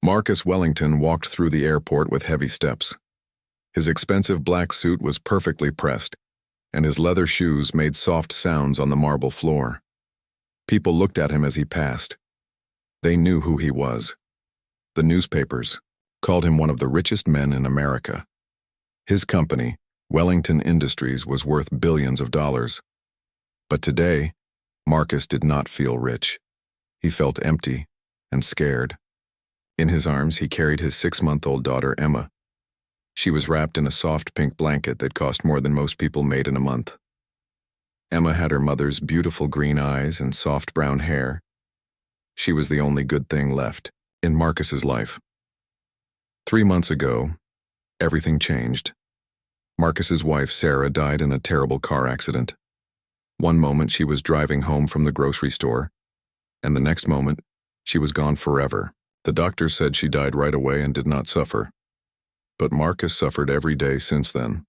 Marcus Wellington walked through the airport with heavy steps. His expensive black suit was perfectly pressed, and his leather shoes made soft sounds on the marble floor. People looked at him as he passed. They knew who he was. The newspapers called him one of the richest men in America. His company, Wellington Industries, was worth billions of dollars. But today, Marcus did not feel rich. He felt empty and scared. In his arms, he carried his 6-month-old daughter, Emma. She was wrapped in a soft pink blanket that cost more than most people made in a month. Emma had her mother's beautiful green eyes and soft brown hair. She was the only good thing left in Marcus's life. 3 months ago, everything changed. Marcus's wife, Sarah, died in a terrible car accident. One moment she was driving home from the grocery store, and the next moment she was gone forever. The doctors said she died right away and did not suffer. But Marcus suffered every day since then.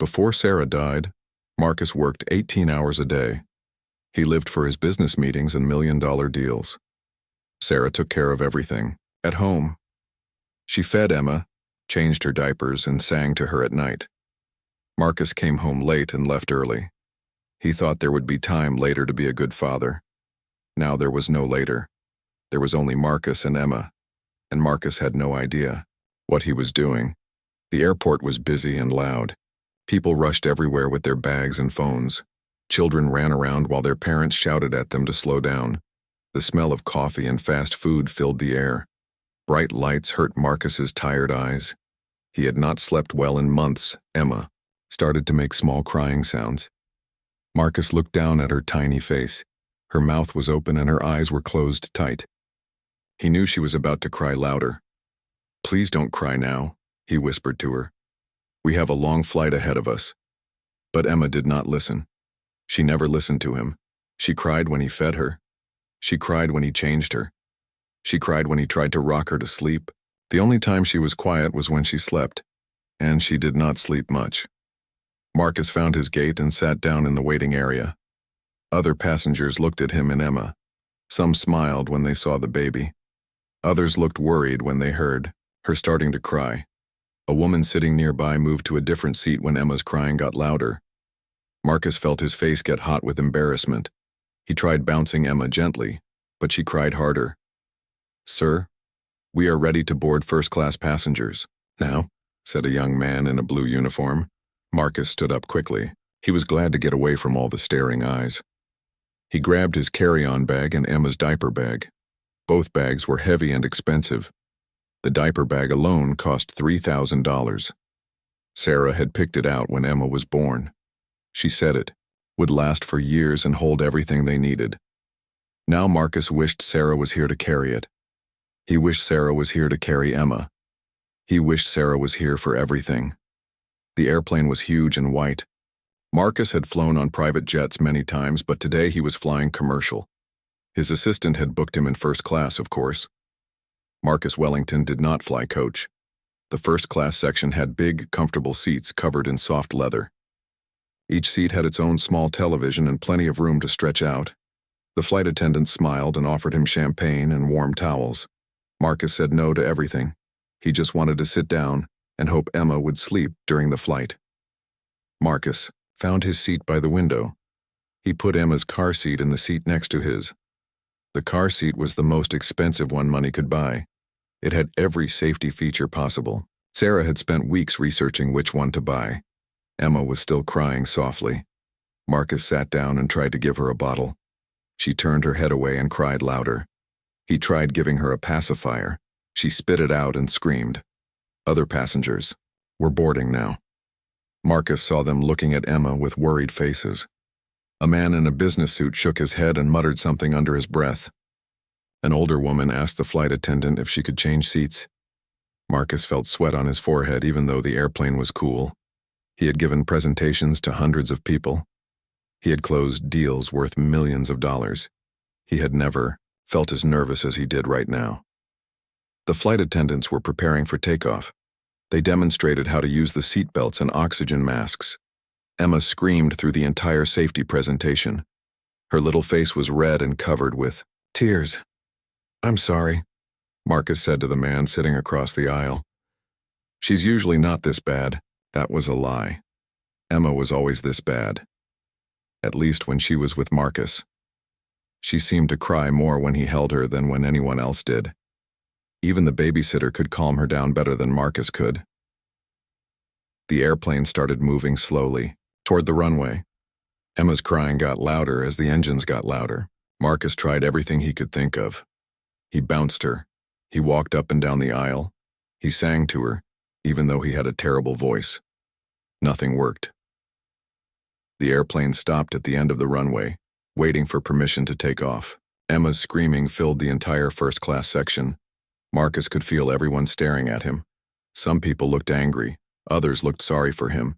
Before Sarah died, Marcus worked 18 hours a day. He lived for his business meetings and million-dollar deals. Sarah took care of everything, at home. She fed Emma, changed her diapers, and sang to her at night. Marcus came home late and left early. He thought there would be time later to be a good father. Now there was no later. There was only Marcus and Emma, and Marcus had no idea what he was doing. The airport was busy and loud. People rushed everywhere with their bags and phones. Children ran around while their parents shouted at them to slow down. The smell of coffee and fast food filled the air. Bright lights hurt Marcus's tired eyes. He had not slept well in months. Emma started to make small crying sounds. Marcus looked down at her tiny face. Her mouth was open and her eyes were closed tight. He knew she was about to cry louder. "Please don't cry now," he whispered to her. "We have a long flight ahead of us." But Emma did not listen. She never listened to him. She cried when he fed her. She cried when he changed her. She cried when he tried to rock her to sleep. The only time she was quiet was when she slept, and she did not sleep much. Marcus found his gate and sat down in the waiting area. Other passengers looked at him and Emma. Some smiled when they saw the baby. Others looked worried when they heard her starting to cry. A woman sitting nearby moved to a different seat when Emma's crying got louder. Marcus felt his face get hot with embarrassment. He tried bouncing Emma gently, but she cried harder. "Sir, we are ready to board first-class passengers now," said a young man in a blue uniform. Marcus stood up quickly. He was glad to get away from all the staring eyes. He grabbed his carry-on bag and Emma's diaper bag. Both bags were heavy and expensive. The diaper bag alone cost $3,000. Sarah had picked it out when Emma was born. She said it would last for years and hold everything they needed. Now Marcus wished Sarah was here to carry it. He wished Sarah was here to carry Emma. He wished Sarah was here for everything. The airplane was huge and white. Marcus had flown on private jets many times, but today he was flying commercial. His assistant had booked him in first class, of course. Marcus Wellington did not fly coach. The first-class section had big, comfortable seats covered in soft leather. Each seat had its own small television and plenty of room to stretch out. The flight attendant smiled and offered him champagne and warm towels. Marcus said no to everything. He just wanted to sit down and hope Emma would sleep during the flight. Marcus found his seat by the window. He put Emma's car seat in the seat next to his. The car seat was the most expensive one money could buy. It had every safety feature possible. Sarah had spent weeks researching which one to buy. Emma was still crying softly. Marcus sat down and tried to give her a bottle. She turned her head away and cried louder. He tried giving her a pacifier. She spit it out and screamed. Other passengers were boarding now. Marcus saw them looking at Emma with worried faces. A man in a business suit shook his head and muttered something under his breath. An older woman asked the flight attendant if she could change seats. Marcus felt sweat on his forehead even though the airplane was cool. He had given presentations to hundreds of people. He had closed deals worth millions of dollars. He had never felt as nervous as he did right now. The flight attendants were preparing for takeoff. They demonstrated how to use the seat belts and oxygen masks. Emma screamed through the entire safety presentation. Her little face was red and covered with tears. "I'm sorry. Marcus said to the man sitting across the aisle. She's usually not this bad. That was a lie. Emma was always this bad. At least when she was with Marcus. She seemed to cry more when he held her than when anyone else did. Even the babysitter could calm her down better than Marcus could. The airplane started moving slowly, toward the runway. Emma's crying got louder as the engines got louder. Marcus tried everything he could think of. He bounced her. He walked up and down the aisle. He sang to her, even though he had a terrible voice. Nothing worked. The airplane stopped at the end of the runway, waiting for permission to take off. Emma's screaming filled the entire first-class section. Marcus could feel everyone staring at him. Some people looked angry, others looked sorry for him.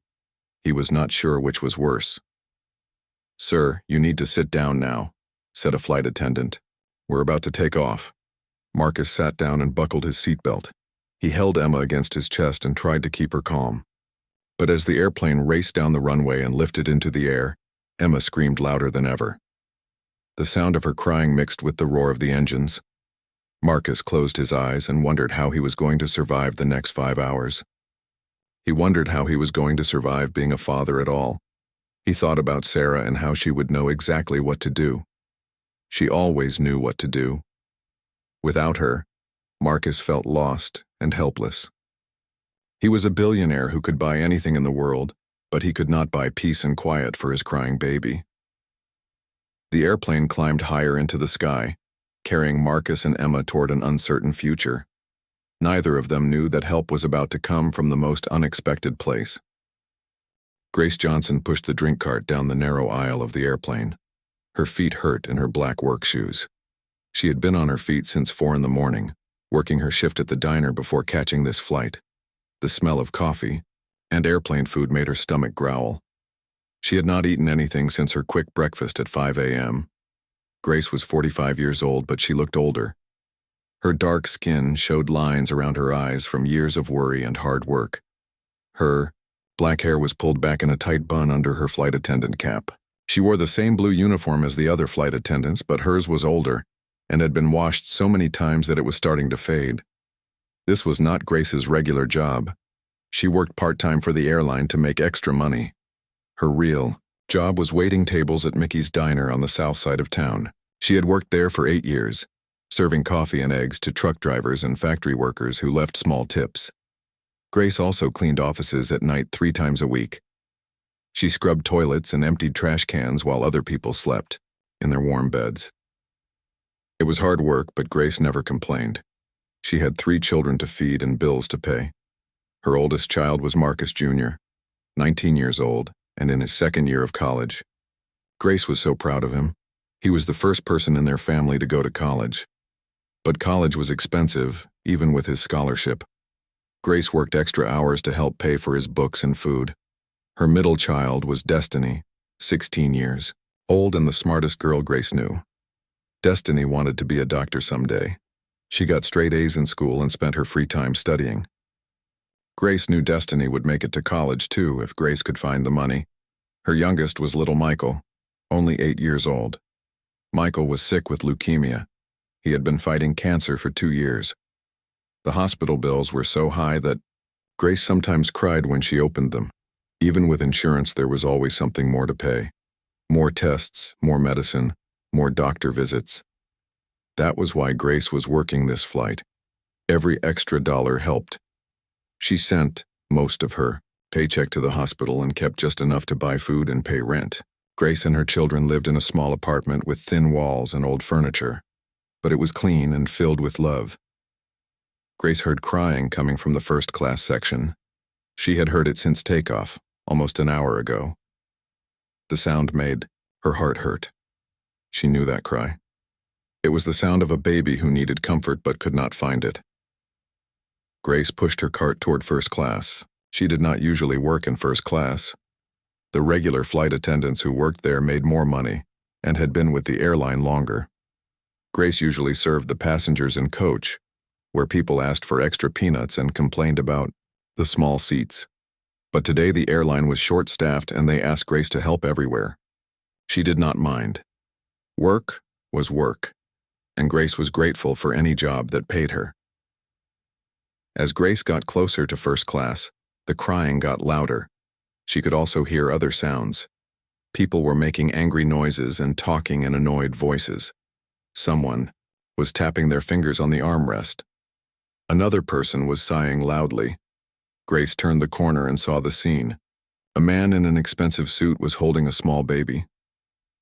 He was not sure which was worse. "Sir, you need to sit down now," said a flight attendant. "We're about to take off." Marcus sat down and buckled his seatbelt. He held Emma against his chest and tried to keep her calm. But as the airplane raced down the runway and lifted into the air, Emma screamed louder than ever. The sound of her crying mixed with the roar of the engines. Marcus closed his eyes and wondered how he was going to survive the next 5 hours. He wondered how he was going to survive being a father at all. He thought about Sarah and how she would know exactly what to do. She always knew what to do. Without her, Marcus felt lost and helpless. He was a billionaire who could buy anything in the world, but he could not buy peace and quiet for his crying baby. The airplane climbed higher into the sky, carrying Marcus and Emma toward an uncertain future. Neither of them knew that help was about to come from the most unexpected place. Grace Johnson pushed the drink cart down the narrow aisle of the airplane. Her feet hurt in her black work shoes. She had been on her feet since 4 in the morning, working her shift at the diner before catching this flight. The smell of coffee and airplane food made her stomach growl. She had not eaten anything since her quick breakfast at 5 a.m. Grace was 45 years old, but she looked older. Her dark skin showed lines around her eyes from years of worry and hard work. Her black hair was pulled back in a tight bun under her flight attendant cap. She wore the same blue uniform as the other flight attendants, but hers was older and had been washed so many times that it was starting to fade. This was not Grace's regular job. She worked part-time for the airline to make extra money. Her real job was waiting tables at Mickey's Diner on the south side of town. She had worked there for 8 years, serving coffee and eggs to truck drivers and factory workers who left small tips. Grace also cleaned offices at night 3 times a week. She scrubbed toilets and emptied trash cans while other people slept in their warm beds. It was hard work, but Grace never complained. She had 3 children to feed and bills to pay. Her oldest child was Marcus Jr., 19 years old, and in his 2nd year of college. Grace was so proud of him. He was the first person in their family to go to college. But college was expensive, even with his scholarship. Grace worked extra hours to help pay for his books and food. Her middle child was Destiny, 16 years, old and the smartest girl Grace knew. Destiny wanted to be a doctor someday. She got straight A's in school and spent her free time studying. Grace knew Destiny would make it to college too if Grace could find the money. Her youngest was little Michael, only 8 years old. Michael was sick with leukemia. He had been fighting cancer for 2 years. The hospital bills were so high that Grace sometimes cried when she opened them. Even with insurance, there was always something more to pay. More tests, more medicine, more doctor visits. That was why Grace was working this flight. Every extra dollar helped. She sent most of her paycheck to the hospital and kept just enough to buy food and pay rent. Grace and her children lived in a small apartment with thin walls and old furniture, but it was clean and filled with love. Grace heard crying coming from the first-class section. She had heard it since takeoff, almost an hour ago. The sound made her heart hurt. She knew that cry. It was the sound of a baby who needed comfort but could not find it. Grace pushed her cart toward first class. She did not usually work in first class. The regular flight attendants who worked there made more money and had been with the airline longer. Grace usually served the passengers in coach, where people asked for extra peanuts and complained about the small seats. But today the airline was short-staffed and they asked Grace to help everywhere. She did not mind. Work was work, and Grace was grateful for any job that paid her. As Grace got closer to first class, the crying got louder. She could also hear other sounds. People were making angry noises and talking in annoyed voices. Someone was tapping their fingers on the armrest. Another person was sighing loudly. Grace turned the corner and saw the scene. A man in an expensive suit was holding a small baby.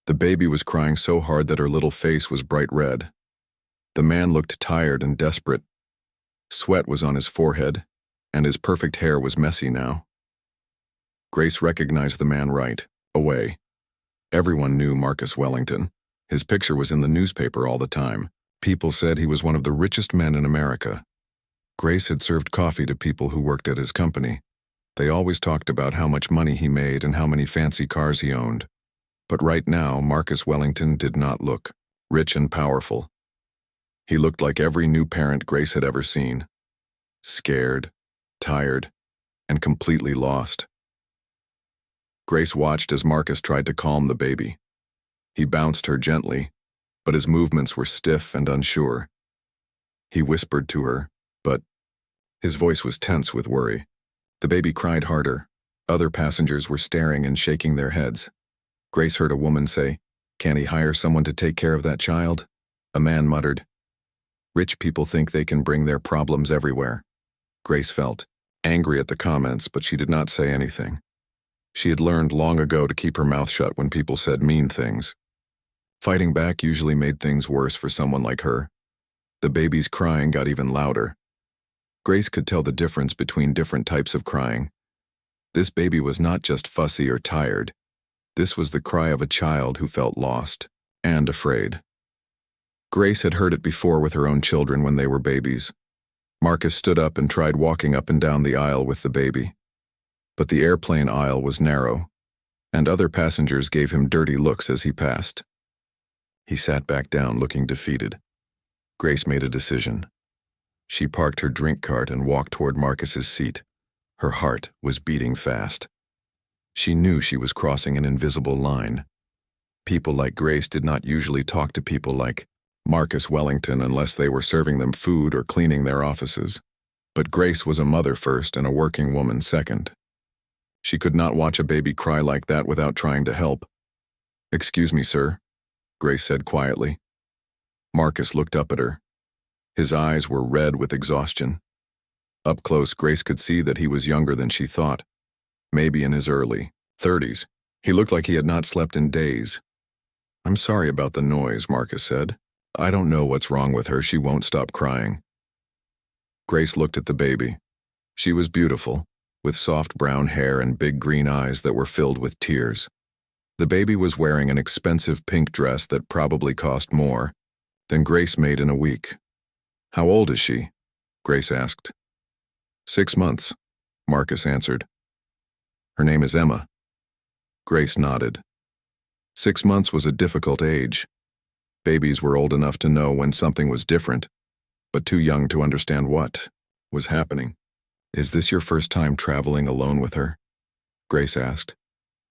The baby was crying so hard that her little face was bright red. The man looked tired and desperate. Sweat was on his forehead, and his perfect hair was messy now. Grace recognized the man right away. Everyone knew Marcus Wellington. His picture was in the newspaper all the time. People said he was one of the richest men in America. Grace had served coffee to people who worked at his company. They always talked about how much money he made and how many fancy cars he owned. But right now, Marcus Wellington did not look rich and powerful. He looked like every new parent Grace had ever seen. Scared, tired, and completely lost. Grace watched as Marcus tried to calm the baby. He bounced her gently, but his movements were stiff and unsure. He whispered to her, but his voice was tense with worry. The baby cried harder. Other passengers were staring and shaking their heads. Grace heard a woman say, "Can't he hire someone to take care of that child?" A man muttered, "Rich people think they can bring their problems everywhere." Grace felt angry at the comments, but she did not say anything. She had learned long ago to keep her mouth shut when people said mean things. Fighting back usually made things worse for someone like her. The baby's crying got even louder. Grace could tell the difference between different types of crying. This baby was not just fussy or tired. This was the cry of a child who felt lost and afraid. Grace had heard it before with her own children when they were babies. Marcus stood up and tried walking up and down the aisle with the baby. But the airplane aisle was narrow, and other passengers gave him dirty looks as he passed. He sat back down looking defeated. Grace made a decision. She parked her drink cart and walked toward Marcus's seat. Her heart was beating fast. She knew she was crossing an invisible line. People like Grace did not usually talk to people like Marcus Wellington unless they were serving them food or cleaning their offices. But Grace was a mother first and a working woman second. She could not watch a baby cry like that without trying to help. "Excuse me, sir," Grace said quietly. Marcus looked up at her. His eyes were red with exhaustion. Up close, Grace could see that he was younger than she thought, maybe in his early 30s. He looked like he had not slept in days. "I'm sorry about the noise," Marcus said. "I don't know what's wrong with her. She won't stop crying." Grace looked at the baby. She was beautiful, with soft brown hair and big green eyes that were filled with tears. The baby was wearing an expensive pink dress that probably cost more than Grace made in a week. "How old is she?" Grace asked. 6 months, Marcus answered. "Her name is Emma." Grace nodded. 6 months was a difficult age. Babies were old enough to know when something was different, but too young to understand what was happening. "Is this your first time traveling alone with her?" Grace asked.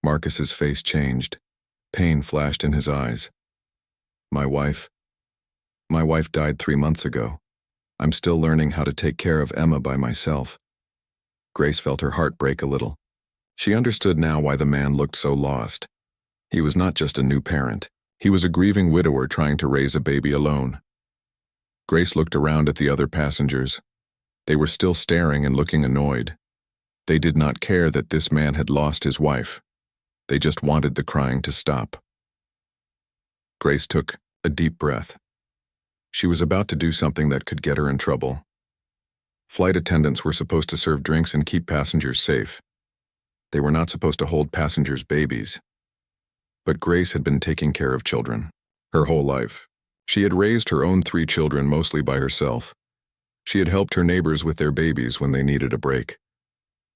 Marcus's face changed. Pain flashed in his eyes. My wife died 3 months ago. I'm still learning how to take care of Emma by myself." Grace felt her heart break a little. She understood now why the man looked so lost. He was not just a new parent. He was a grieving widower trying to raise a baby alone. Grace looked around at the other passengers. They were still staring and looking annoyed. They did not care that this man had lost his wife. They just wanted the crying to stop. Grace took a deep breath. She was about to do something that could get her in trouble. Flight attendants were supposed to serve drinks and keep passengers safe. They were not supposed to hold passengers' babies. But Grace had been taking care of children her whole life. She had raised her own 3 children mostly by herself. She had helped her neighbors with their babies when they needed a break.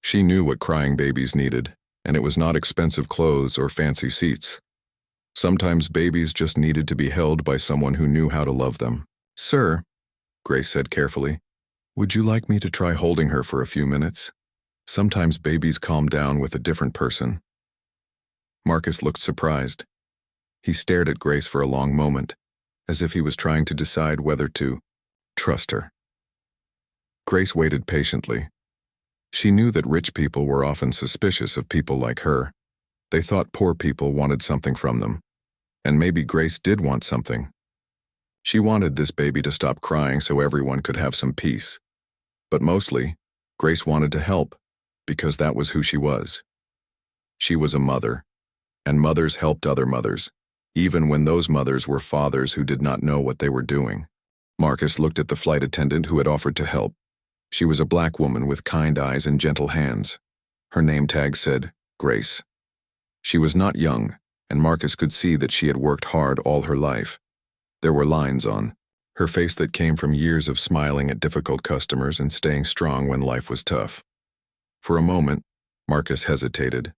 She knew what crying babies needed, and it was not expensive clothes or fancy seats. Sometimes babies just needed to be held by someone who knew how to love them. "Sir," Grace said carefully, "would you like me to try holding her for a few minutes? Sometimes babies calm down with a different person." Marcus looked surprised. He stared at Grace for a long moment, as if he was trying to decide whether to trust her. Grace waited patiently. She knew that rich people were often suspicious of people like her. They thought poor people wanted something from them. And maybe Grace did want something. She wanted this baby to stop crying so everyone could have some peace. But mostly, Grace wanted to help, because that was who she was. She was a mother, and mothers helped other mothers, even when those mothers were fathers who did not know what they were doing. Marcus looked at the flight attendant who had offered to help. She was a black woman with kind eyes and gentle hands. Her name tag said, Grace. She was not young, and Marcus could see that she had worked hard all her life. There were lines on her face that came from years of smiling at difficult customers and staying strong when life was tough. For a moment, Marcus hesitated.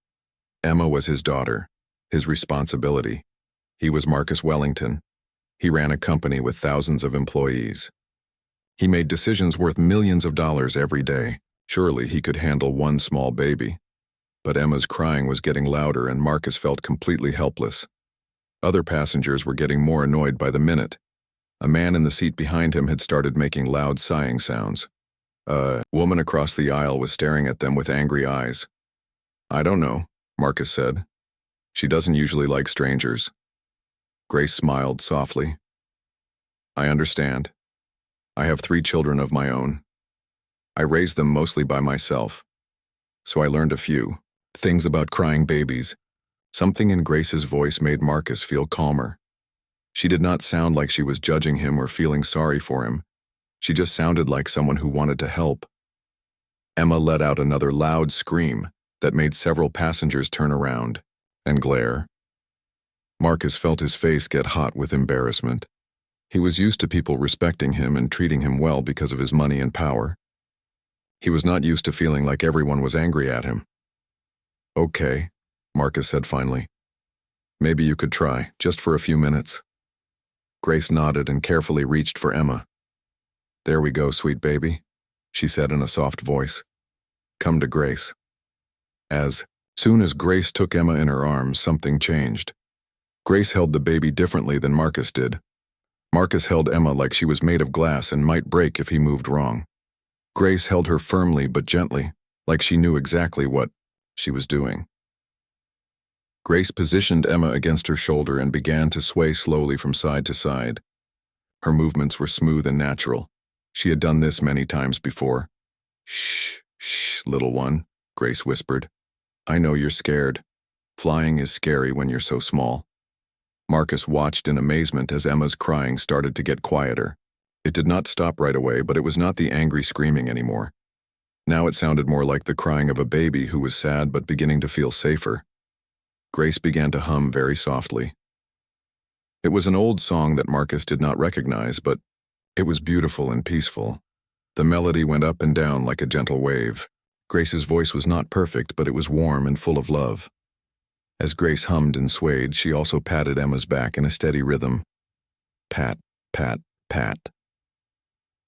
Emma was his daughter, his responsibility. He was Marcus Wellington. He ran a company with thousands of employees. He made decisions worth millions of dollars every day. Surely he could handle one small baby. But Emma's crying was getting louder and Marcus felt completely helpless. Other passengers were getting more annoyed by the minute. A man in the seat behind him had started making loud sighing sounds. A woman across the aisle was staring at them with angry eyes. I don't know, Marcus said. She doesn't usually like strangers. Grace smiled softly. I understand. I have 3 children of my own. I raised them mostly by myself. So I learned a few things about crying babies. Something in Grace's voice made Marcus feel calmer. She did not sound like she was judging him or feeling sorry for him. She just sounded like someone who wanted to help. Emma let out another loud scream that made several passengers turn around and glare. Marcus felt his face get hot with embarrassment. He was used to people respecting him and treating him well because of his money and power. He was not used to feeling like everyone was angry at him. Okay, Marcus said finally. Maybe you could try, just for a few minutes. Grace nodded and carefully reached for Emma. There we go, sweet baby, she said in a soft voice. Come to Grace. As soon as Grace took Emma in her arms, something changed. Grace held the baby differently than Marcus did. Marcus held Emma like she was made of glass and might break if he moved wrong. Grace held her firmly but gently, like she knew exactly what she was doing. Grace positioned Emma against her shoulder and began to sway slowly from side to side. Her movements were smooth and natural. She had done this many times before. Shh, shh, little one, Grace whispered. I know you're scared. Flying is scary when you're so small. Marcus watched in amazement as Emma's crying started to get quieter. It did not stop right away, but it was not the angry screaming anymore. Now it sounded more like the crying of a baby who was sad but beginning to feel safer. Grace began to hum very softly. It was an old song that Marcus did not recognize, but it was beautiful and peaceful. The melody went up and down like a gentle wave. Grace's voice was not perfect, but it was warm and full of love. As Grace hummed and swayed, she also patted Emma's back in a steady rhythm. Pat, pat, pat.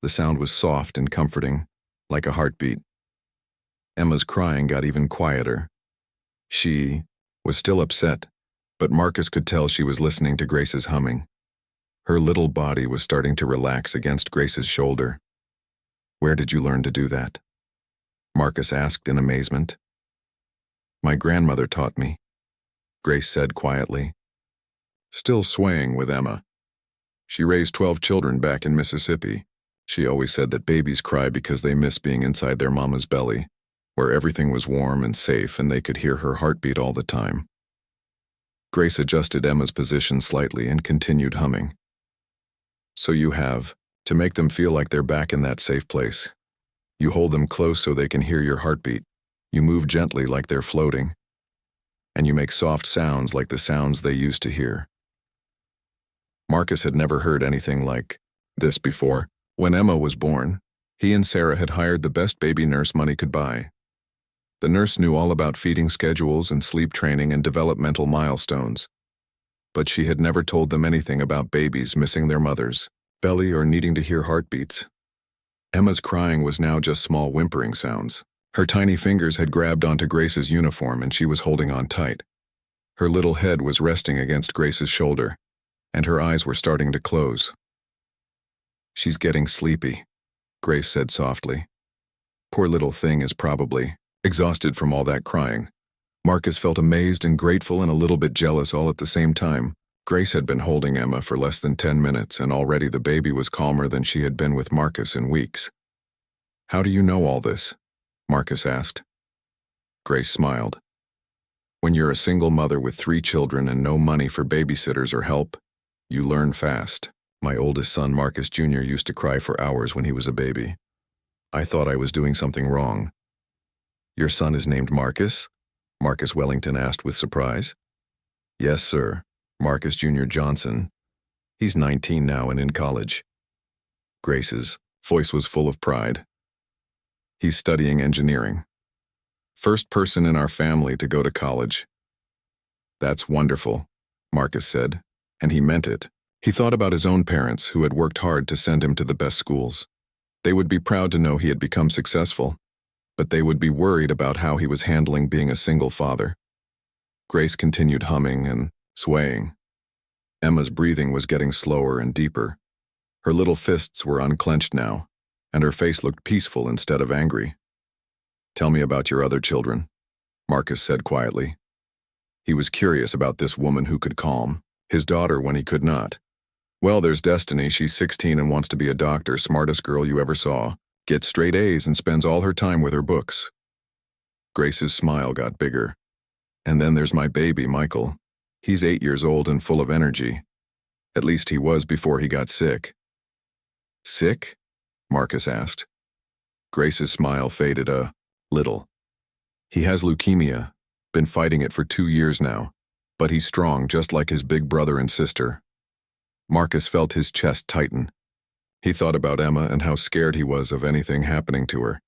The sound was soft and comforting, like a heartbeat. Emma's crying got even quieter. She was still upset, but Marcus could tell she was listening to Grace's humming. Her little body was starting to relax against Grace's shoulder. Where did you learn to do that? Marcus asked in amazement. My grandmother taught me, Grace said quietly, still swaying with Emma. She raised 12 children back in Mississippi. She always said that babies cry because they miss being inside their mama's belly, where everything was warm and safe and they could hear her heartbeat all the time. Grace adjusted Emma's position slightly and continued humming. So you have to make them feel like they're back in that safe place. You hold them close so they can hear your heartbeat. You move gently like they're floating. And you make soft sounds like the sounds they used to hear. Marcus had never heard anything like this before. When Emma was born, he and Sarah had hired the best baby nurse money could buy. The nurse knew all about feeding schedules and sleep training and developmental milestones. But she had never told them anything about babies missing their mother's belly or needing to hear heartbeats. Emma's crying was now just small whimpering sounds. Her tiny fingers had grabbed onto Grace's uniform and she was holding on tight. Her little head was resting against Grace's shoulder, and her eyes were starting to close. She's getting sleepy, Grace said softly. Poor little thing is probably exhausted from all that crying. Marcus felt amazed and grateful and a little bit jealous all at the same time. Grace had been holding Emma for less than 10 minutes, and already the baby was calmer than she had been with Marcus in weeks. "How do you know all this?" Marcus asked. Grace smiled. "When you're a single mother with 3 children and no money for babysitters or help, you learn fast. My oldest son, Marcus Jr., used to cry for hours when he was a baby. I thought I was doing something wrong." "Your son is named Marcus?" Marcus Wellington asked with surprise. "Yes, sir. Marcus Jr. Johnson. He's 19 now and in college." Grace's voice was full of pride. "He's studying engineering. First person in our family to go to college." "That's wonderful," Marcus said, and he meant it. He thought about his own parents who had worked hard to send him to the best schools. They would be proud to know he had become successful, but they would be worried about how he was handling being a single father. Grace continued humming and swaying. Emma's breathing was getting slower and deeper. Her little fists were unclenched now, and her face looked peaceful instead of angry. "Tell me about your other children," Marcus said quietly. He was curious about this woman who could calm his daughter when he could not. "Well, there's Destiny. She's 16 and wants to be a doctor, smartest girl you ever saw. Gets straight A's and spends all her time with her books." Grace's smile got bigger. "And then there's my baby, Michael. He's 8 years old and full of energy. At least he was before he got sick." "Sick?" Marcus asked. Grace's smile faded a little. "He has leukemia, been fighting it for 2 years now, but he's strong just like his big brother and sister." Marcus felt his chest tighten. He thought about Emma and how scared he was of anything happening to her.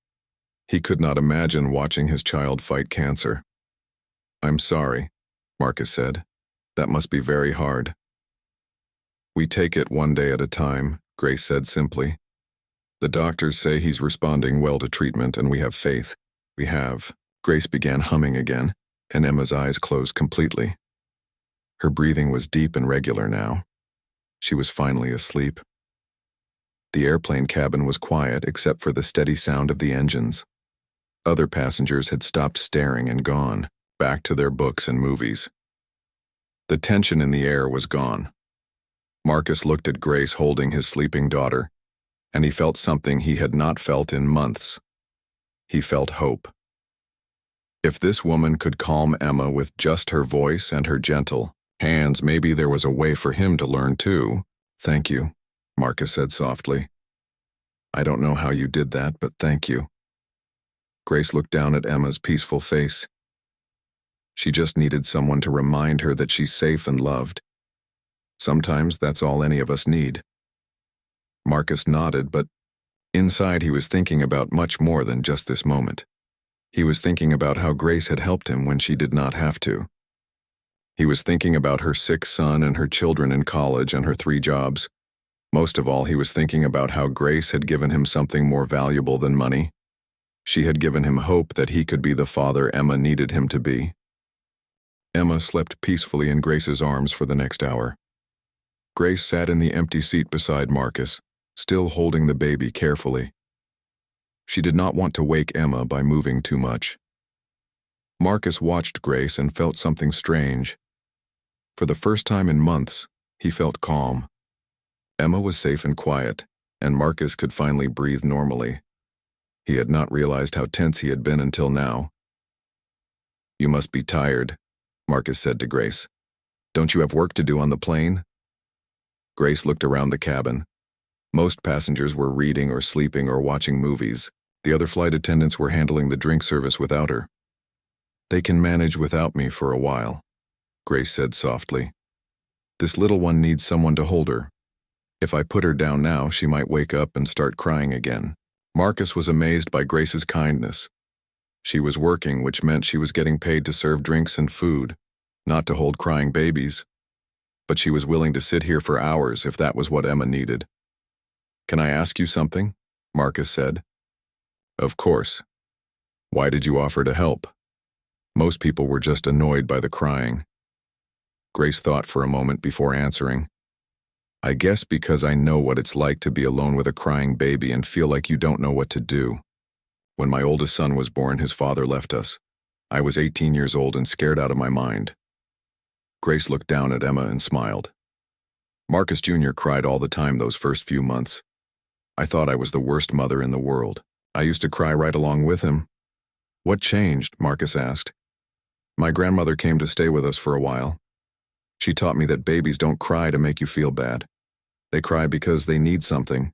He could not imagine watching his child fight cancer. "I'm sorry," Marcus said. "That must be very hard." "We take it one day at a time," Grace said simply. "The doctors say he's responding well to treatment and we have faith. We have." Grace began humming again, and Emma's eyes closed completely. Her breathing was deep and regular now. She was finally asleep. The airplane cabin was quiet except for the steady sound of the engines. Other passengers had stopped staring and gone, back to their books and movies. The tension in the air was gone. Marcus looked at Grace holding his sleeping daughter, and he felt something he had not felt in months. He felt hope. If this woman could calm Emma with just her voice and her gentle hands, maybe there was a way for him to learn too. "Thank you," Marcus said softly. "I don't know how you did that, but thank you." Grace looked down at Emma's peaceful face. She just needed someone to remind her that she's safe and loved. Sometimes that's all any of us need. Marcus nodded, but inside he was thinking about much more than just this moment. He was thinking about how Grace had helped him when she did not have to. He was thinking about her sick son and her children in college and her 3 jobs. Most of all, he was thinking about how Grace had given him something more valuable than money. She had given him hope that he could be the father Emma needed him to be. Emma slept peacefully in Grace's arms for the next hour. Grace sat in the empty seat beside Marcus, still holding the baby carefully. She did not want to wake Emma by moving too much. Marcus watched Grace and felt something strange. For the first time in months, he felt calm. Emma was safe and quiet, and Marcus could finally breathe normally. He had not realized how tense he had been until now. "You must be tired," Marcus said to Grace. "Don't you have work to do on the plane?" Grace looked around the cabin. Most passengers were reading or sleeping or watching movies. The other flight attendants were handling the drink service without her. "They can manage without me for a while," Grace said softly. "This little one needs someone to hold her. If I put her down now, she might wake up and start crying again." Marcus was amazed by Grace's kindness. She was working, which meant she was getting paid to serve drinks and food, not to hold crying babies. But she was willing to sit here for hours if that was what Emma needed. "Can I ask you something?" Marcus said. "Of course. Why did you offer to help?" Most people were just annoyed by the crying. Grace thought for a moment before answering. "I guess because I know what it's like to be alone with a crying baby and feel like you don't know what to do." When my oldest son was born, his father left us. I was 18 years old and scared out of my mind. Grace looked down at Emma and smiled. Marcus Jr. cried all the time those first few months. I thought I was the worst mother in the world. I used to cry right along with him. What changed? Marcus asked. My grandmother came to stay with us for a while. She taught me that babies don't cry to make you feel bad. They cry because they need something,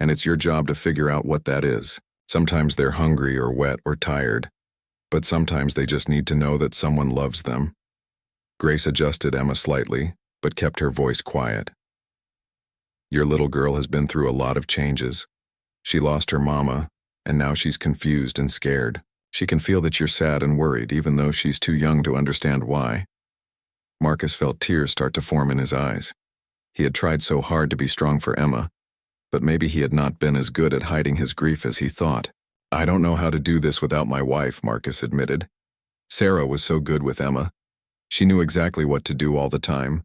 and it's your job to figure out what that is. Sometimes they're hungry or wet or tired, but sometimes they just need to know that someone loves them. Grace adjusted Emma slightly, but kept her voice quiet. Your little girl has been through a lot of changes. She lost her mama, and now she's confused and scared. She can feel that you're sad and worried, even though she's too young to understand why. Marcus felt tears start to form in his eyes. He had tried so hard to be strong for Emma, but maybe he had not been as good at hiding his grief as he thought. I don't know how to do this without my wife, Marcus admitted. Sarah was so good with Emma. She knew exactly what to do all the time.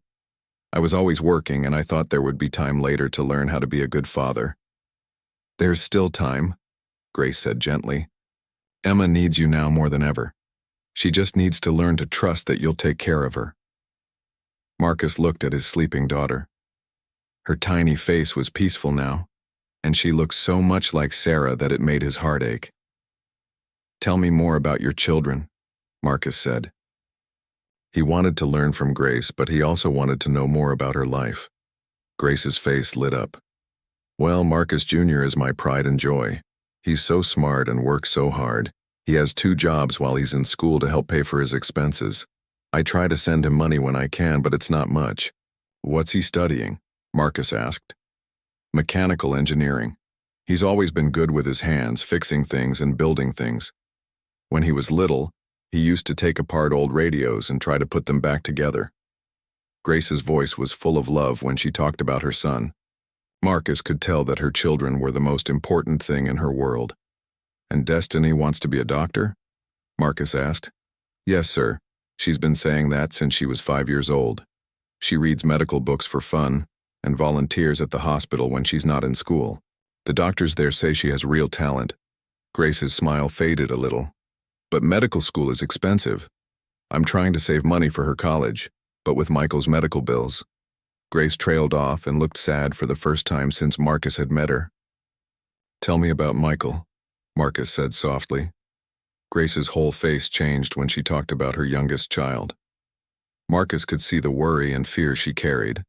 I was always working, and I thought there would be time later to learn how to be a good father. There's still time, Grace said gently. Emma needs you now more than ever. She just needs to learn to trust that you'll take care of her. Marcus looked at his sleeping daughter. Her tiny face was peaceful now, and she looked so much like Sarah that it made his heart ache. Tell me more about your children, Marcus said. He wanted to learn from Grace, but he also wanted to know more about her life. Grace's face lit up. Well, Marcus Jr. is my pride and joy. He's so smart and works so hard. He has 2 jobs while he's in school to help pay for his expenses. I try to send him money when I can, but it's not much. What's he studying? Marcus asked. Mechanical engineering. He's always been good with his hands, fixing things and building things. When he was little, he used to take apart old radios and try to put them back together. Grace's voice was full of love when she talked about her son. Marcus could tell that her children were the most important thing in her world. And Destiny wants to be a doctor? Marcus asked. Yes, sir. She's been saying that since she was 5 years old. She reads medical books for fun and volunteers at the hospital when she's not in school. The doctors there say she has real talent. Grace's smile faded a little. But medical school is expensive. I'm trying to save money for her college, but with Michael's medical bills. Grace trailed off and looked sad for the first time since Marcus had met her. Tell me about Michael, Marcus said softly. Grace's whole face changed when she talked about her youngest child. Marcus could see the worry and fear she carried,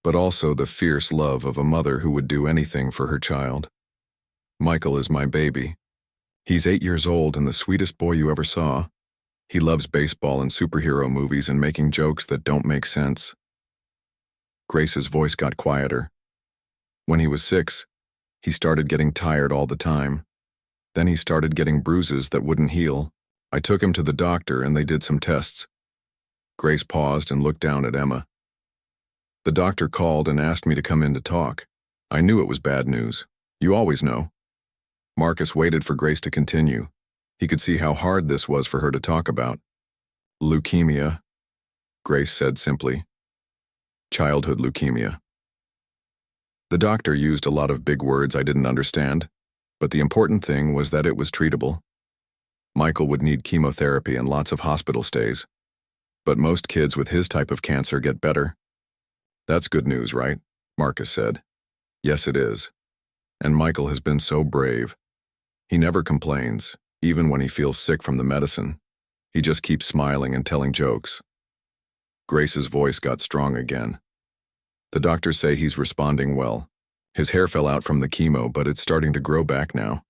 but also the fierce love of a mother who would do anything for her child. Michael is my baby. He's 8 years old and the sweetest boy you ever saw. He loves baseball and superhero movies and making jokes that don't make sense. Grace's voice got quieter. When he was 6, he started getting tired all the time. Then he started getting bruises that wouldn't heal. I took him to the doctor and they did some tests. Grace paused and looked down at Emma. The doctor called and asked me to come in to talk. I knew it was bad news. You always know. Marcus waited for Grace to continue. He could see how hard this was for her to talk about. Leukemia, Grace said simply. Childhood leukemia. The doctor used a lot of big words I didn't understand, but the important thing was that it was treatable. Michael would need chemotherapy and lots of hospital stays, but most kids with his type of cancer get better. That's good news, right? Marcus said. Yes, it is. And Michael has been so brave. He never complains, even when he feels sick from the medicine. He just keeps smiling and telling jokes. Grace's voice got strong again. The doctors say he's responding well. His hair fell out from the chemo, but it's starting to grow back now.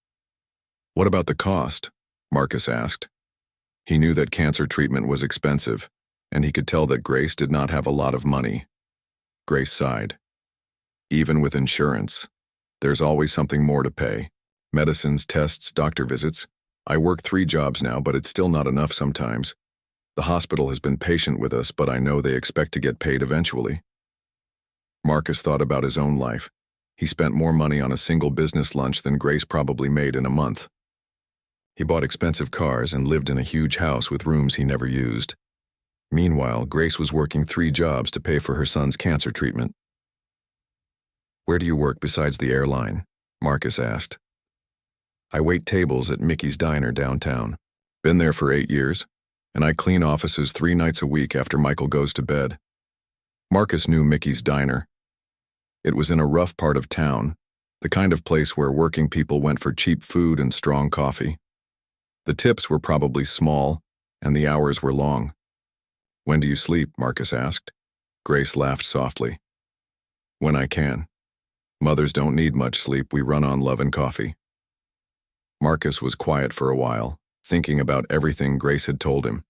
What about the cost? Marcus asked. He knew that cancer treatment was expensive, and he could tell that Grace did not have a lot of money. Grace sighed. Even with insurance, there's always something more to pay. Medicines, tests, doctor visits. I work 3 jobs now, but it's still not enough sometimes. The hospital has been patient with us, but I know they expect to get paid eventually. Marcus thought about his own life. He spent more money on a single business lunch than Grace probably made in a month. He bought expensive cars and lived in a huge house with rooms he never used. Meanwhile, Grace was working 3 jobs to pay for her son's cancer treatment. Where do you work besides the airline? Marcus asked. I wait tables at Mickey's Diner downtown. Been there for 8 years, and I clean offices 3 nights a week after Michael goes to bed. Marcus knew Mickey's Diner. It was in a rough part of town, the kind of place where working people went for cheap food and strong coffee. The tips were probably small, and the hours were long. "When do you sleep?" Marcus asked. Grace laughed softly. "When I can. Mothers don't need much sleep, we run on love and coffee." Marcus was quiet for a while, thinking about everything Grace had told him.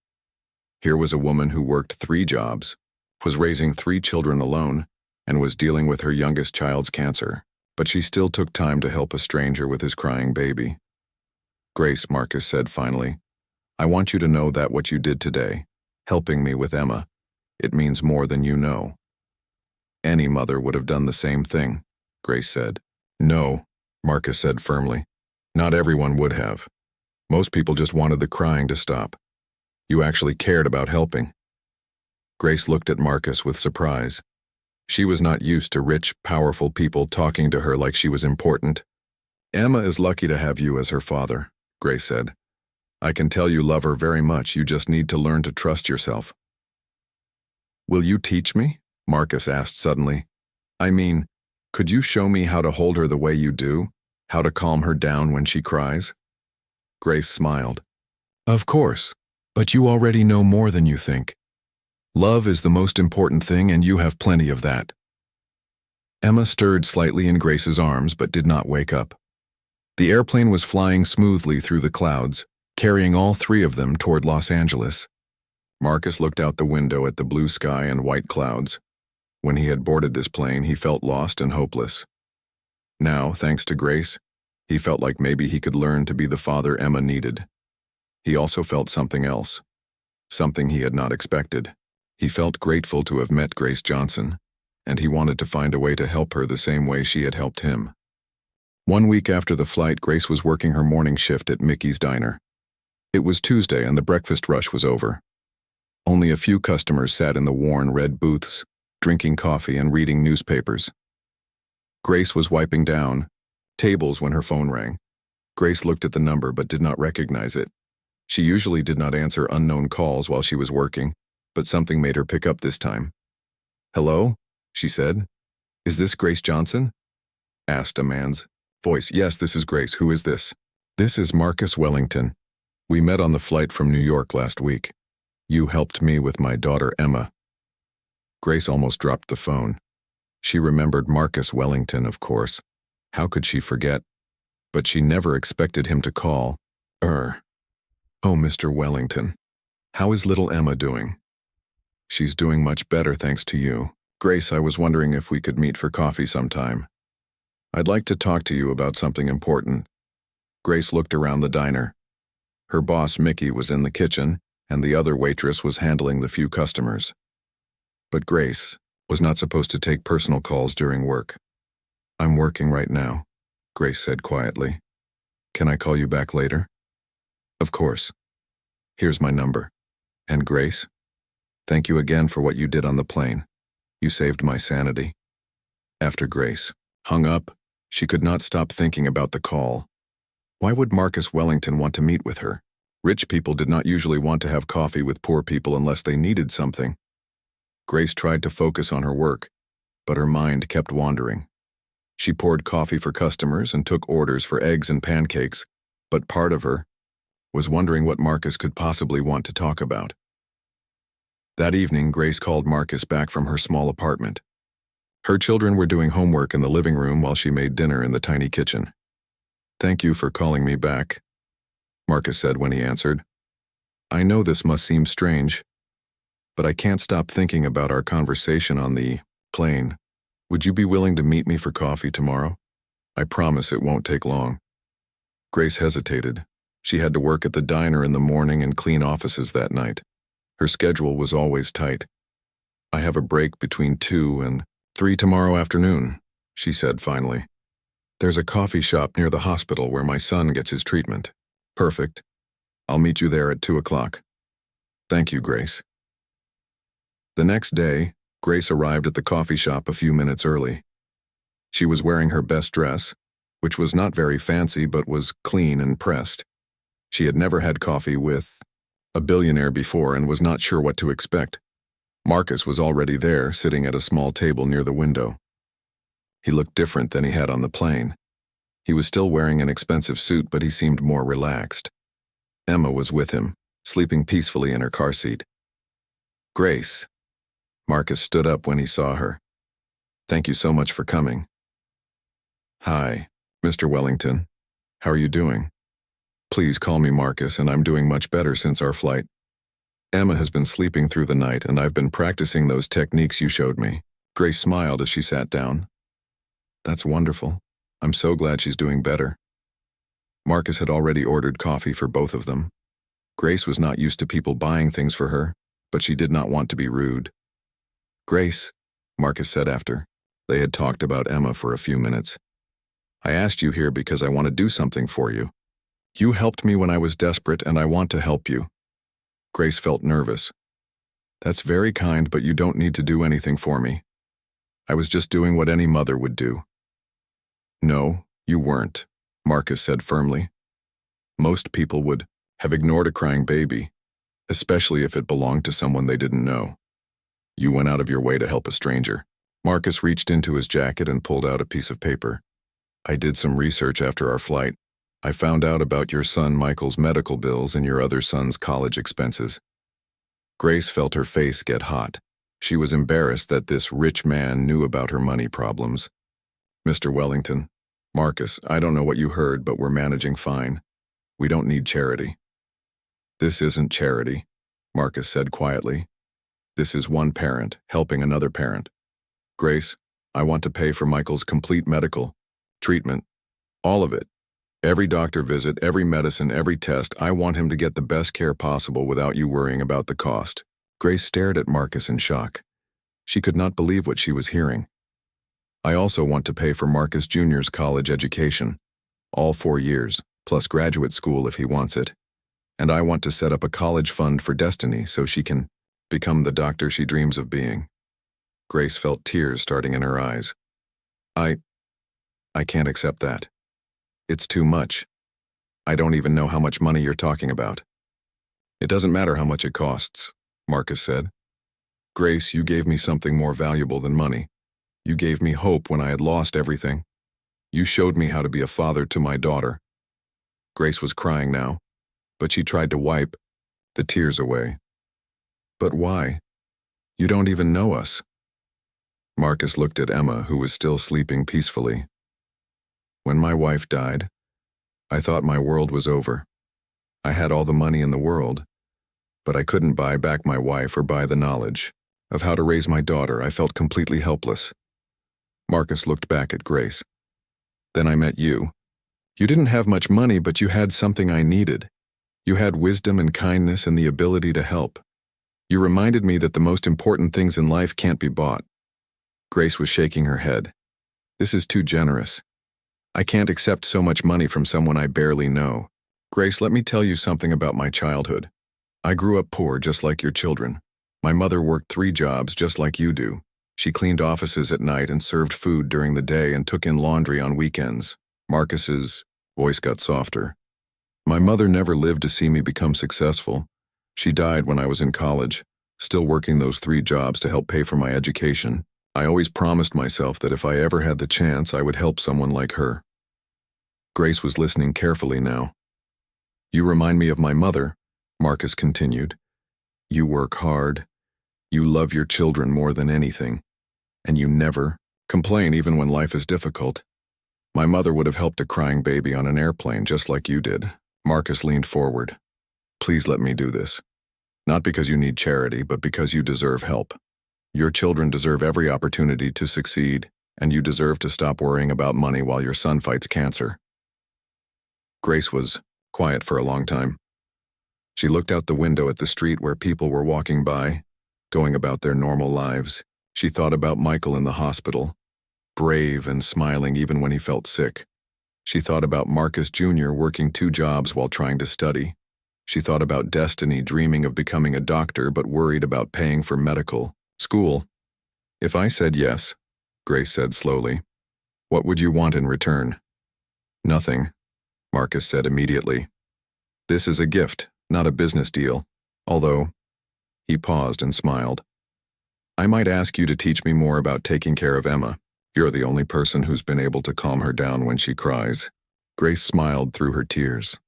Here was a woman who worked 3 jobs, was raising 3 children alone, and was dealing with her youngest child's cancer, but she still took time to help a stranger with his crying baby. "Grace," Marcus said finally, "I want you to know that what you did today, helping me with Emma, it means more than you know." "Any mother would have done the same thing," Grace said. "No," Marcus said firmly. "Not everyone would have. Most people just wanted the crying to stop. You actually cared about helping." Grace looked at Marcus with surprise. She was not used to rich, powerful people talking to her like she was important. "Emma is lucky to have you as her father," Grace said. "I can tell you love her very much, you just need to learn to trust yourself." "Will you teach me?" Marcus asked suddenly. "I mean, could you show me how to hold her the way you do? How to calm her down when she cries?" Grace smiled. "Of course, but you already know more than you think. Love is the most important thing, and you have plenty of that." Emma stirred slightly in Grace's arms but did not wake up. The airplane was flying smoothly through the clouds, carrying all 3 of them toward Los Angeles. Marcus looked out the window at the blue sky and white clouds. When he had boarded this plane, he felt lost and hopeless. Now, thanks to Grace, he felt like maybe he could learn to be the father Emma needed. He also felt something else, something he had not expected. He felt grateful to have met Grace Johnson, and he wanted to find a way to help her the same way she had helped him. 1 week after the flight, Grace was working her morning shift at Mickey's Diner. It was Tuesday and the breakfast rush was over. Only a few customers sat in the worn red booths, drinking coffee and reading newspapers. Grace was wiping down tables when her phone rang. Grace looked at the number but did not recognize it. She usually did not answer unknown calls while she was working, but something made her pick up this time. "Hello?" she said. "Is this Grace Johnson?" asked a man's voice. "Yes, this is Grace. Who is this?" "This is Marcus Wellington. We met on the flight from New York last week. You helped me with my daughter Emma." Grace almost dropped the phone. She remembered Marcus Wellington, of course. How could she forget? But she never expected him to call. "Oh, Mr. Wellington. How is little Emma doing?" "She's doing much better, thanks to you. Grace, I was wondering if we could meet for coffee sometime. I'd like to talk to you about something important." Grace looked around the diner. Her boss, Mickey, was in the kitchen, and the other waitress was handling the few customers. But Grace was not supposed to take personal calls during work. "I'm working right now," Grace said quietly. "Can I call you back later?" "Of course. Here's my number. And Grace, thank you again for what you did on the plane. You saved my sanity." After Grace hung up, she could not stop thinking about the call. Why would Marcus Wellington want to meet with her? Rich people did not usually want to have coffee with poor people unless they needed something. Grace tried to focus on her work, but her mind kept wandering. She poured coffee for customers and took orders for eggs and pancakes, but part of her was wondering what Marcus could possibly want to talk about. That evening, Grace called Marcus back from her small apartment. Her children were doing homework in the living room while she made dinner in the tiny kitchen. "Thank you for calling me back," Marcus said when he answered. "I know this must seem strange, but I can't stop thinking about our conversation on the plane. Would you be willing to meet me for coffee tomorrow? I promise it won't take long." Grace hesitated. She had to work at the diner in the morning and clean offices that night. Her schedule was always tight. "I have a break between 2 and 3 tomorrow afternoon," she said finally. "There's a coffee shop near the hospital where my son gets his treatment." "Perfect. I'll meet you there at 2 o'clock. "Thank you, Grace." The next day, Grace arrived at the coffee shop a few minutes early. She was wearing her best dress, which was not very fancy but was clean and pressed. She had never had coffee with a billionaire before and was not sure what to expect. Marcus was already there, sitting at a small table near the window. He looked different than he had on the plane. He was still wearing an expensive suit, but he seemed more relaxed. Emma was with him, sleeping peacefully in her car seat. "Grace." Marcus stood up when he saw her. "Thank you so much for coming." "Hi, Mr. Wellington. How are you doing?" "Please call me Marcus, and I'm doing much better since our flight. Emma has been sleeping through the night, and I've been practicing those techniques you showed me." Grace smiled as she sat down. "That's wonderful. I'm so glad she's doing better." Marcus had already ordered coffee for both of them. Grace was not used to people buying things for her, but she did not want to be rude. "Grace," Marcus said after they had talked about Emma for a few minutes, "I asked you here because I want to do something for you. You helped me when I was desperate, and I want to help you." Grace felt nervous. "That's very kind, but you don't need to do anything for me. I was just doing what any mother would do." "No, you weren't," Marcus said firmly. "Most people would have ignored a crying baby, especially if it belonged to someone they didn't know. You went out of your way to help a stranger." Marcus reached into his jacket and pulled out a piece of paper. "I did some research after our flight. I found out about your son Michael's medical bills and your other son's college expenses." Grace felt her face get hot. She was embarrassed that this rich man knew about her money problems. "Mr. Wellington, Marcus, I don't know what you heard, but we're managing fine. We don't need charity." "This isn't charity," Marcus said quietly. "This is one parent helping another parent. Grace, I want to pay for Michael's complete medical treatment. All of it. Every doctor visit, every medicine, every test. I want him to get the best care possible without you worrying about the cost." Grace stared at Marcus in shock. She could not believe what she was hearing. "I also want to pay for Marcus Jr.'s college education, all 4 years, plus graduate school if he wants it. And I want to set up a college fund for Destiny so she can become the doctor she dreams of being." Grace felt tears starting in her eyes. I can't accept that. It's too much. I don't even know how much money you're talking about." "It doesn't matter how much it costs," Marcus said. "Grace, you gave me something more valuable than money. You gave me hope when I had lost everything. You showed me how to be a father to my daughter." Grace was crying now, but she tried to wipe the tears away. "But why? You don't even know us." Marcus looked at Emma, who was still sleeping peacefully. "When my wife died, I thought my world was over. I had all the money in the world, but I couldn't buy back my wife or buy the knowledge of how to raise my daughter. I felt completely helpless." Marcus looked back at Grace. "Then I met you. You didn't have much money, but you had something I needed. You had wisdom and kindness and the ability to help. You reminded me that the most important things in life can't be bought." Grace was shaking her head. "This is too generous. I can't accept so much money from someone I barely know. Grace, let me tell you something about my childhood. I grew up poor just like your children. My mother worked 3 jobs just like you do. She cleaned offices at night and served food during the day and took in laundry on weekends." Marcus's voice got softer. "My mother never lived to see me become successful. She died when I was in college, still working those 3 jobs to help pay for my education. I always promised myself that if I ever had the chance, I would help someone like her." Grace was listening carefully now. "You remind me of my mother," Marcus continued. "You work hard. You love your children more than anything. And you never complain even when life is difficult. My mother would have helped a crying baby on an airplane just like you did." Marcus leaned forward. "Please let me do this. Not because you need charity, but because you deserve help. Your children deserve every opportunity to succeed, and you deserve to stop worrying about money while your son fights cancer." Grace was quiet for a long time. She looked out the window at the street where people were walking by, going about their normal lives. She thought about Michael in the hospital, brave and smiling even when he felt sick. She thought about Marcus Jr. working 2 jobs while trying to study. She thought about Destiny dreaming of becoming a doctor but worried about paying for medical school. "If I said yes," Grace said slowly, "what would you want in return?" Nothing, Marcus said immediately. This is a gift, not a business deal, although, he paused and smiled. I might ask you to teach me more about taking care of Emma. You're the only person who's been able to calm her down when she cries. Grace smiled through her tears.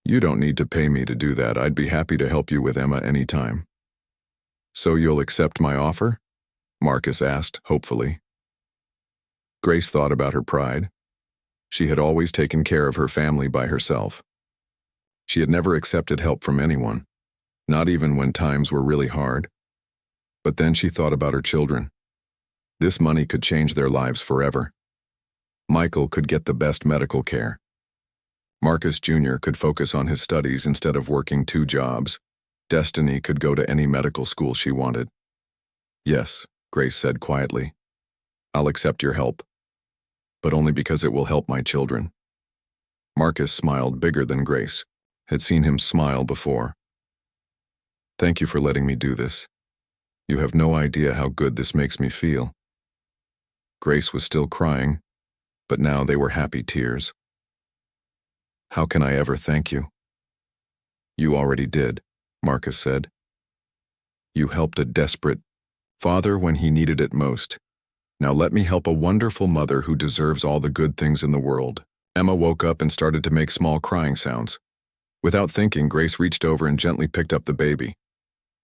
You don't need to pay me to do that. I'd be happy to help you with Emma anytime. So you'll accept my offer? Marcus asked, hopefully. Grace thought about her pride. She had always taken care of her family by herself. She had never accepted help from anyone, not even when times were really hard. But then she thought about her children. This money could change their lives forever. Michael could get the best medical care. Marcus Jr. could focus on his studies instead of working 2 jobs. Destiny could go to any medical school she wanted. Yes, Grace said quietly. I'll accept your help. But only because it will help my children. Marcus smiled bigger than Grace had seen him smile before. Thank you for letting me do this. You have no idea how good this makes me feel. Grace was still crying, but now they were happy tears. How can I ever thank you? You already did, Marcus said. You helped a desperate father when he needed it most. Now let me help a wonderful mother who deserves all the good things in the world. Emma woke up and started to make small crying sounds. Without thinking, Grace reached over and gently picked up the baby.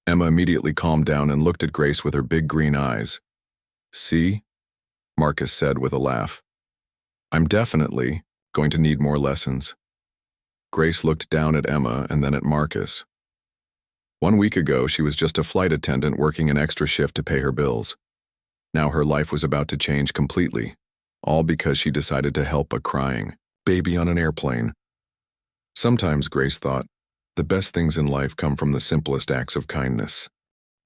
Emma immediately calmed down and looked at Grace with her big green eyes. See? Marcus said with a laugh. I'm definitely going to need more lessons. Grace looked down at Emma and then at Marcus. 1 week ago, she was just a flight attendant working an extra shift to pay her bills. Now her life was about to change completely, all because she decided to help a crying baby on an airplane. Sometimes, Grace thought, the best things in life come from the simplest acts of kindness.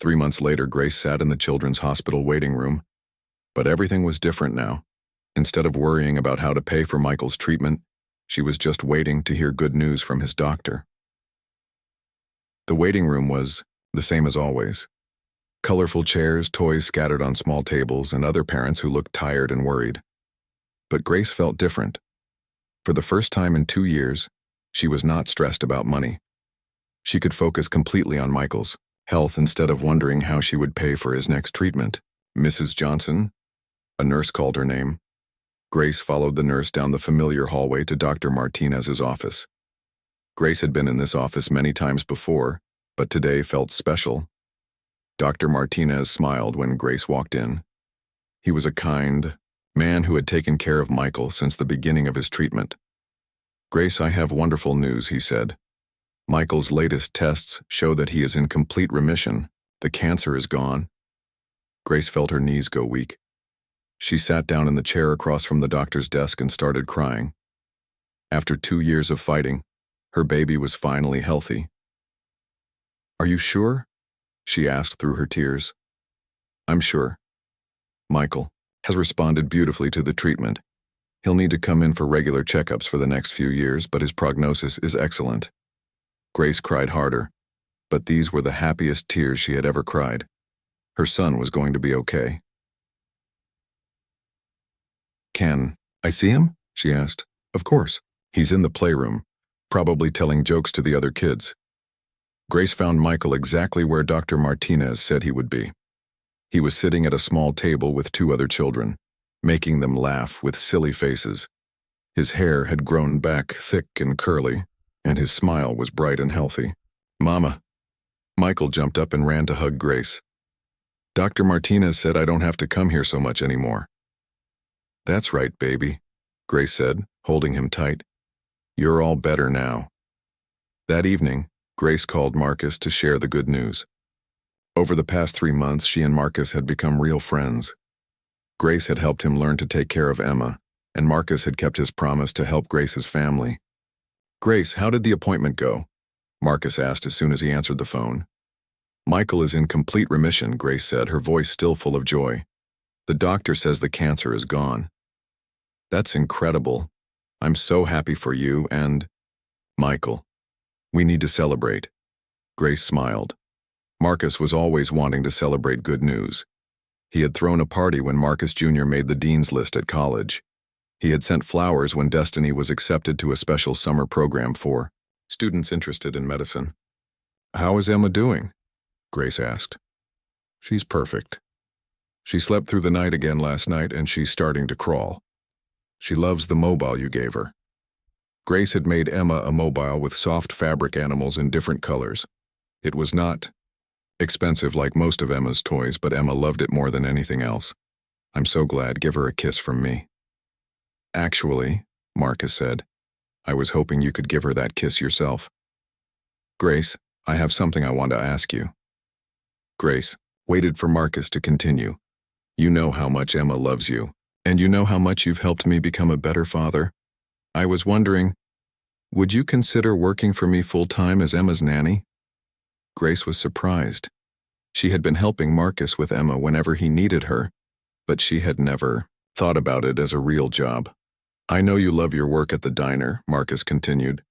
3 months later, Grace sat in the children's hospital waiting room. But everything was different now. Instead of worrying about how to pay for Michael's treatment, she was just waiting to hear good news from his doctor. The waiting room was the same as always. Colorful chairs, toys scattered on small tables, and other parents who looked tired and worried. But Grace felt different. For the first time in 2 years, she was not stressed about money. She could focus completely on Michael's health instead of wondering how she would pay for his next treatment. Mrs. Johnson, a nurse called her name. Grace followed the nurse down the familiar hallway to Dr. Martinez's office. Grace had been in this office many times before, but today felt special. Dr. Martinez smiled when Grace walked in. He was a kind man who had taken care of Michael since the beginning of his treatment. Grace, I have wonderful news, he said. Michael's latest tests show that he is in complete remission. The cancer is gone. Grace felt her knees go weak. She sat down in the chair across from the doctor's desk and started crying. After 2 years of fighting, her baby was finally healthy. Are you sure? She asked through her tears. I'm sure. Michael has responded beautifully to the treatment. He'll need to come in for regular checkups for the next few years, but his prognosis is excellent. Grace cried harder, but these were the happiest tears she had ever cried. Her son was going to be okay. Can I see him? She asked. Of course. He's in the playroom, probably telling jokes to the other kids. Grace found Michael exactly where Dr. Martinez said he would be. He was sitting at a small table with 2 other children, making them laugh with silly faces. His hair had grown back thick and curly, and his smile was bright and healthy. Mama. Michael jumped up and ran to hug Grace. Dr. Martinez said I don't have to come here so much anymore. That's right, baby, Grace said, holding him tight. You're all better now. That evening, Grace called Marcus to share the good news. Over the past 3 months, she and Marcus had become real friends. Grace had helped him learn to take care of Emma, and Marcus had kept his promise to help Grace's family. Grace, how did the appointment go? Marcus asked as soon as he answered the phone. Michael is in complete remission, Grace said, her voice still full of joy. The doctor says the cancer is gone. That's incredible. I'm so happy for you and Michael. We need to celebrate. Grace smiled. Marcus was always wanting to celebrate good news. He had thrown a party when Marcus Jr. made the dean's list at college. He had sent flowers when Destiny was accepted to a special summer program for students interested in medicine. "How is Emma doing?" Grace asked. "She's perfect. She slept through the night again last night and she's starting to crawl. She loves the mobile you gave her." Grace had made Emma a mobile with soft fabric animals in different colors. It was not expensive like most of Emma's toys, but Emma loved it more than anything else. "I'm so glad. Give her a kiss from me." "Actually," Marcus said, "I was hoping you could give her that kiss yourself." "Grace, I have something I want to ask you." Grace waited for Marcus to continue. "You know how much Emma loves you, and you know how much you've helped me become a better father. I was wondering, would you consider working for me full-time as Emma's nanny?" Grace was surprised. She had been helping Marcus with Emma whenever he needed her, but she had never thought about it as a real job. "I know you love your work at the diner," Marcus continued,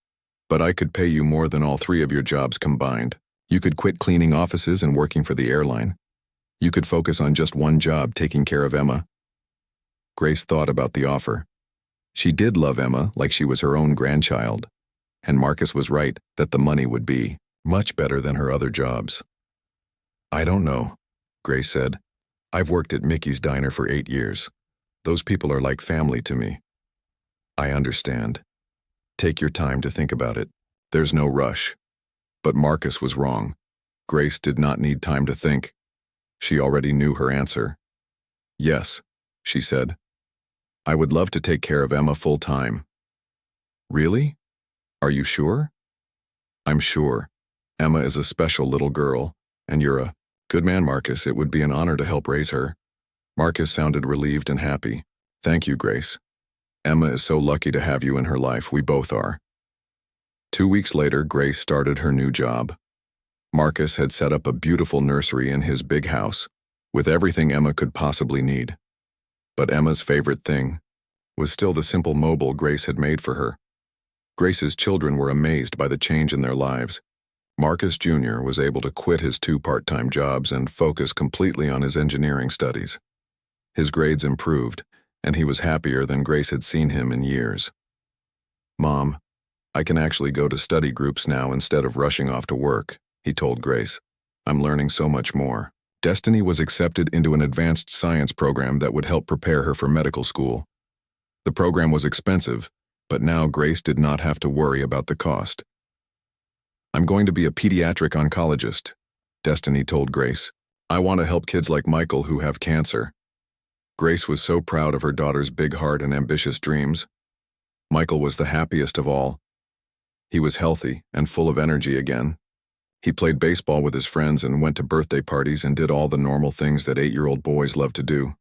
"but I could pay you more than all three of your jobs combined. You could quit cleaning offices and working for the airline. You could focus on just one job, taking care of Emma." Grace thought about the offer. She did love Emma like she was her own grandchild, and Marcus was right that the money would be much better than her other jobs. "I don't know," Grace said. "I've worked at Mickey's Diner for 8 years. Those people are like family to me." "I understand. Take your time to think about it. There's no rush." But Marcus was wrong. Grace did not need time to think. She already knew her answer. "Yes," she said. "I would love to take care of Emma full-time." "Really? Are you sure?" "I'm sure. Emma is a special little girl, and you're a good man, Marcus. It would be an honor to help raise her." Marcus sounded relieved and happy. "Thank you, Grace. Emma is so lucky to have you in her life. We both are." 2 weeks later, Grace started her new job. Marcus had set up a beautiful nursery in his big house, with everything Emma could possibly need. But Emma's favorite thing was still the simple mobile Grace had made for her. Grace's children were amazed by the change in their lives. Marcus Jr. was able to quit his 2 part-time jobs and focus completely on his engineering studies. His grades improved, and he was happier than Grace had seen him in years. "Mom, I can actually go to study groups now instead of rushing off to work," he told Grace. "I'm learning so much more." Destiny was accepted into an advanced science program that would help prepare her for medical school. The program was expensive, but now Grace did not have to worry about the cost. "I'm going to be a pediatric oncologist," Destiny told Grace. "I want to help kids like Michael who have cancer." Grace was so proud of her daughter's big heart and ambitious dreams. Michael was the happiest of all. He was healthy and full of energy again. He played baseball with his friends and went to birthday parties and did all the normal things that 8-year-old boys love to do.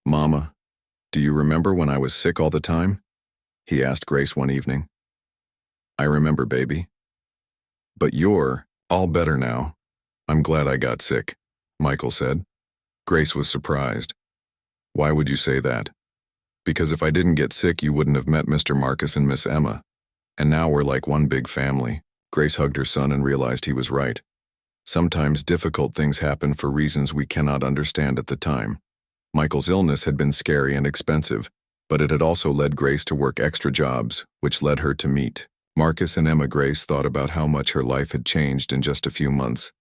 "Mama, do you remember when I was sick all the time?" he asked Grace one evening. "I remember, baby. But you're all better now. I'm glad I got sick," Michael said. Grace was surprised. "Why would you say that?" "Because if I didn't get sick, you wouldn't have met Mr. Marcus and Miss Emma. And now we're like one big family." Grace hugged her son and realized he was right. Sometimes difficult things happen for reasons we cannot understand at the time. Michael's illness had been scary and expensive, but it had also led Grace to work extra jobs, which led her to meet Marcus and Emma. Grace thought about how much her life had changed in just a few months.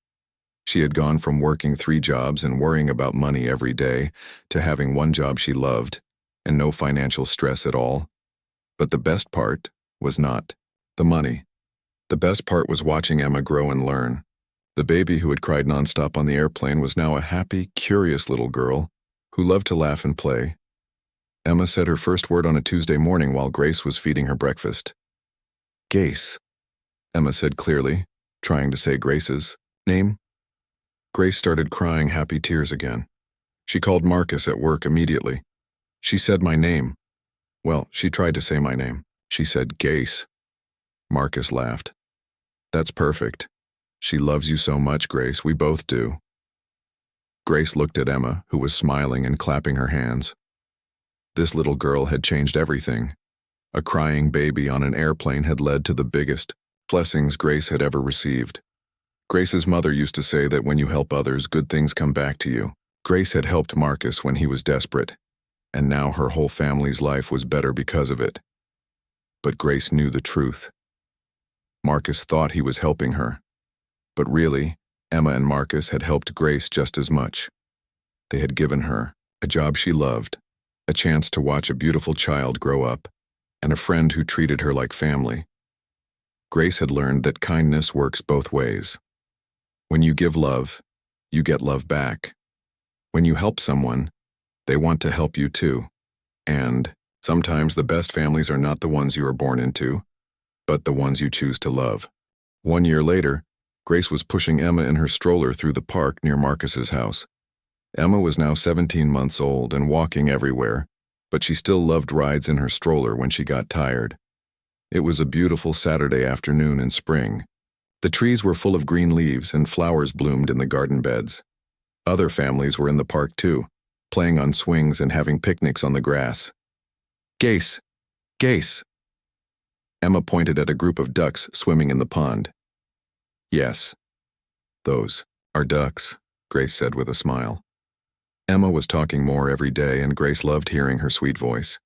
She had gone from working 3 jobs and worrying about money every day to having one job she loved and no financial stress at all. But the best part was not the money. The best part was watching Emma grow and learn. The baby who had cried nonstop on the airplane was now a happy, curious little girl who loved to laugh and play. Emma said her first word on a Tuesday morning while Grace was feeding her breakfast. "Gace," Emma said clearly, trying to say Grace's name. Grace started crying happy tears again. She called Marcus at work immediately. "She said my name." "Well, she tried to say my name. She said Gace." Marcus laughed. "That's perfect. She loves you so much, Grace. We both do." Grace looked at Emma, who was smiling and clapping her hands. This little girl had changed everything. A crying baby on an airplane had led to the biggest blessings Grace had ever received. Grace's mother used to say that when you help others, good things come back to you. Grace had helped Marcus when he was desperate, and now her whole family's life was better because of it. But Grace knew the truth. Marcus thought he was helping her, but really, Emma and Marcus had helped Grace just as much. They had given her a job she loved, a chance to watch a beautiful child grow up, and a friend who treated her like family. Grace had learned that kindness works both ways. When you give love, you get love back. When you help someone, they want to help you too. And sometimes the best families are not the ones you are born into, but the ones you choose to love. 1 year later, Grace was pushing Emma in her stroller through the park near Marcus's house. Emma was now 17 months old and walking everywhere, but she still loved rides in her stroller when she got tired. It was a beautiful Saturday afternoon in spring. The trees were full of green leaves and flowers bloomed in the garden beds. Other families were in the park too, playing on swings and having picnics on the grass. "Gase! Gase!" Emma pointed at a group of ducks swimming in the pond. "Yes, those are ducks," Grace said with a smile. Emma was talking more every day, and Grace loved hearing her sweet voice.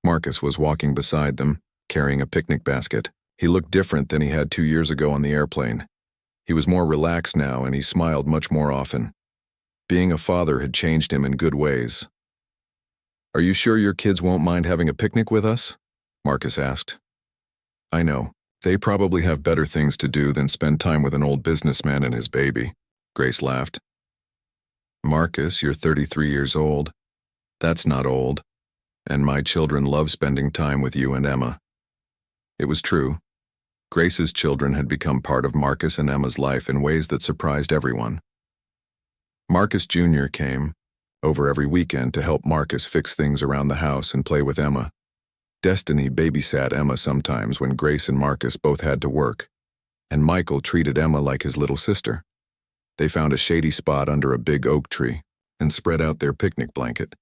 Marcus was walking beside them, carrying a picnic basket. He looked different than he had 2 years ago on the airplane. He was more relaxed now, and he smiled much more often. Being a father had changed him in good ways. "Are you sure your kids won't mind having a picnic with us?" Marcus asked. "I know. They probably have better things to do than spend time with an old businessman and his baby," Grace laughed. "Marcus, you're 33 years old. That's not old. And my children love spending time with you and Emma." It was true. Grace's children had become part of Marcus and Emma's life in ways that surprised everyone. Marcus Jr. came over every weekend to help Marcus fix things around the house and play with Emma. Destiny babysat Emma sometimes when Grace and Marcus both had to work, and Michael treated Emma like his little sister. They found a shady spot under a big oak tree and spread out their picnic blanket.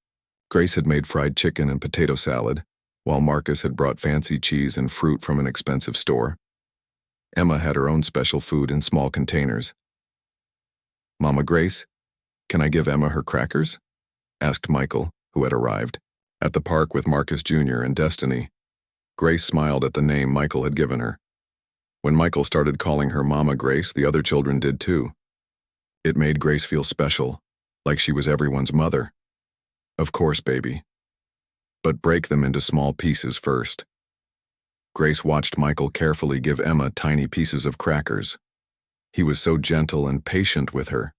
Grace had made fried chicken and potato salad, while Marcus had brought fancy cheese and fruit from an expensive store. Emma had her own special food in small containers. "Mama Grace, can I give Emma her crackers?" asked Michael, who had arrived. At the park with Marcus Jr. and Destiny, Grace smiled at the name Michael had given her. When Michael started calling her Mama Grace, the other children did too. It made Grace feel special, like she was everyone's mother. "Of course, baby. But break them into small pieces first." Grace watched Michael carefully give Emma tiny pieces of crackers. He was so gentle and patient with her.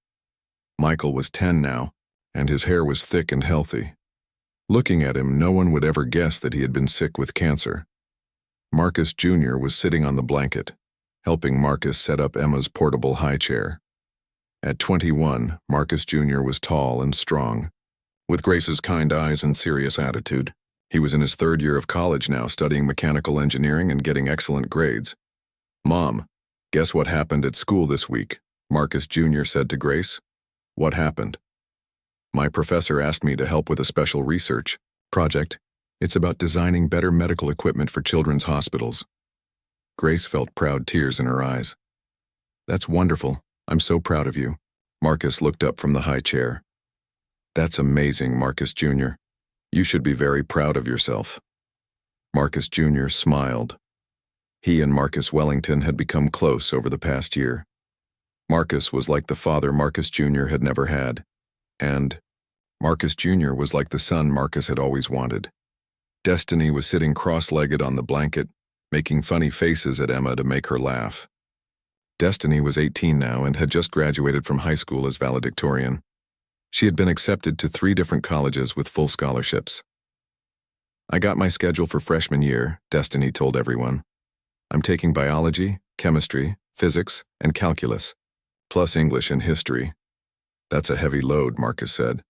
Michael was 10 now, and his hair was thick and healthy. Looking at him, no one would ever guess that he had been sick with cancer. Marcus Jr. was sitting on the blanket, helping Marcus set up Emma's portable high chair. At 21, Marcus Jr. was tall and strong, with Grace's kind eyes and serious attitude. He was in his 3rd year of college now, studying mechanical engineering and getting excellent grades. "Mom, guess what happened at school this week?" Marcus Jr. said to Grace. "What happened?" "My professor asked me to help with a special research project. It's about designing better medical equipment for children's hospitals." Grace felt proud tears in her eyes. "That's wonderful. I'm so proud of you." Marcus looked up from the high chair. "That's amazing, Marcus Jr. You should be very proud of yourself." Marcus Jr. smiled. He and Marcus Wellington had become close over the past year. Marcus was like the father Marcus Jr. had never had, and Marcus Jr. was like the son Marcus had always wanted. Destiny was sitting cross-legged on the blanket, making funny faces at Emma to make her laugh. Destiny was 18 now and had just graduated from high school as valedictorian. She had been accepted to 3 different colleges with full scholarships. "I got my schedule for freshman year," Destiny told everyone. "I'm taking biology, chemistry, physics, and calculus, plus English and history." "That's a heavy load," Marcus said.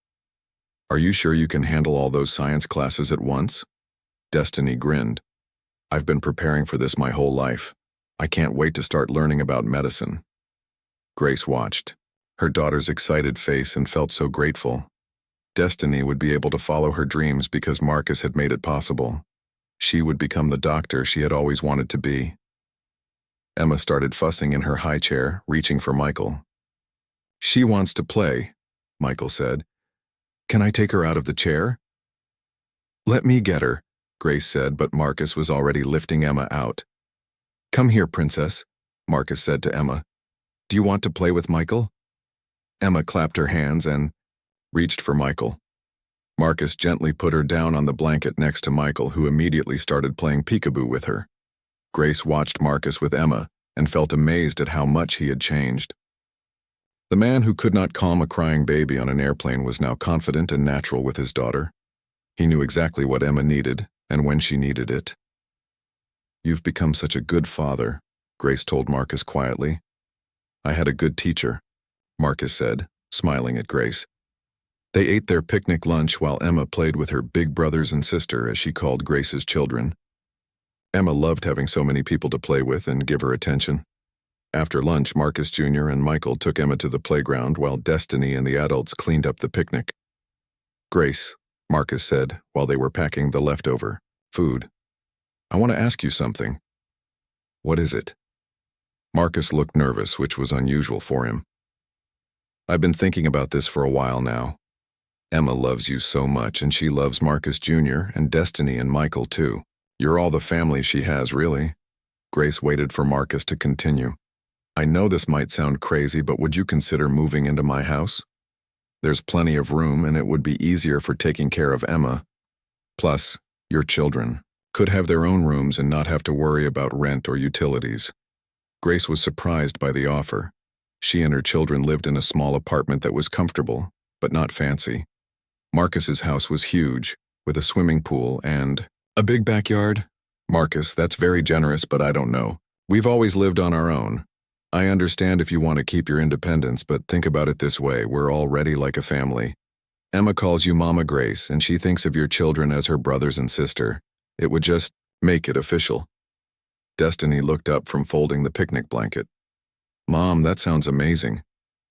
"Are you sure you can handle all those science classes at once?" Destiny grinned. "I've been preparing for this my whole life. I can't wait to start learning about medicine." Grace watched her daughter's excited face and felt so grateful. Destiny would be able to follow her dreams because Marcus had made it possible. She would become the doctor she had always wanted to be. Emma started fussing in her high chair, reaching for Michael. "She wants to play," Michael said. "Can I take her out of the chair?" "Let me get her," Grace said, but Marcus was already lifting Emma out. "Come here, princess," Marcus said to Emma. "Do you want to play with Michael?" Emma clapped her hands and reached for Michael. Marcus gently put her down on the blanket next to Michael, who immediately started playing peekaboo with her. Grace watched Marcus with Emma and felt amazed at how much he had changed. The man who could not calm a crying baby on an airplane was now confident and natural with his daughter. He knew exactly what Emma needed and when she needed it. "You've become such a good father," Grace told Marcus quietly. "I had a good teacher," Marcus said, smiling at Grace. They ate their picnic lunch while Emma played with her big brothers and sister, as she called Grace's children. Emma loved having so many people to play with and give her attention. After lunch, Marcus Jr. and Michael took Emma to the playground while Destiny and the adults cleaned up the picnic. "Grace," Marcus said while they were packing the leftover food, "I want to ask you something." "What is it?" Marcus looked nervous, which was unusual for him. "I've been thinking about this for a while now. Emma loves you so much, and she loves Marcus Jr. and Destiny and Michael too. You're all the family she has, really." Grace waited for Marcus to continue. "I know this might sound crazy, but would you consider moving into my house? There's plenty of room, and it would be easier for taking care of Emma. Plus, your children could have their own rooms and not have to worry about rent or utilities." Grace was surprised by the offer. She and her children lived in a small apartment that was comfortable, but not fancy. Marcus's house was huge, with a swimming pool and a big backyard. "Marcus, that's very generous, but I don't know. We've always lived on our own. I understand if you want to keep your independence, but think about it this way, we're already like a family. Emma calls you Mama Grace, and she thinks of your children as her brothers and sister. It would just make it official." Destiny looked up from folding the picnic blanket. "Mom, that sounds amazing.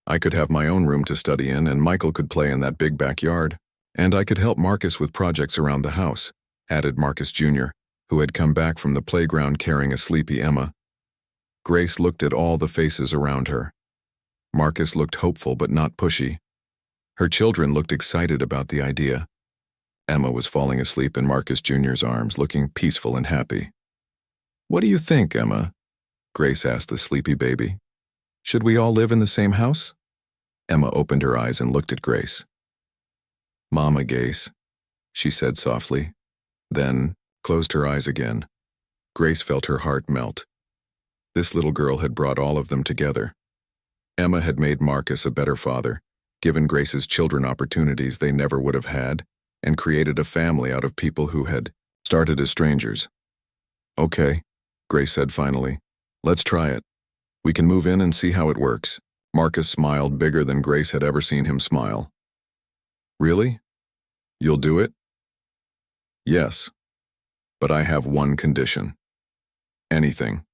I could have my own room to study in, and Michael could play in that big backyard. And I could help Marcus with projects around the house," added Marcus Jr., who had come back from the playground carrying a sleepy Emma. Grace looked at all the faces around her. Marcus looked hopeful but not pushy. Her children looked excited about the idea. Emma was falling asleep in Marcus Jr.'s arms, looking peaceful and happy. "What do you think, Emma?" Grace asked the sleepy baby. "Should we all live in the same house?" Emma opened her eyes and looked at Grace. "Mama Grace," she said softly, then closed her eyes again. Grace felt her heart melt. This little girl had brought all of them together. Emma had made Marcus a better father, given Grace's children opportunities they never would have had, and created a family out of people who had started as strangers. "Okay," Grace said finally. "Let's try it. We can move in and see how it works." Marcus smiled bigger than Grace had ever seen him smile. "Really? You'll do it?" "Yes. But I have one condition." "Anything."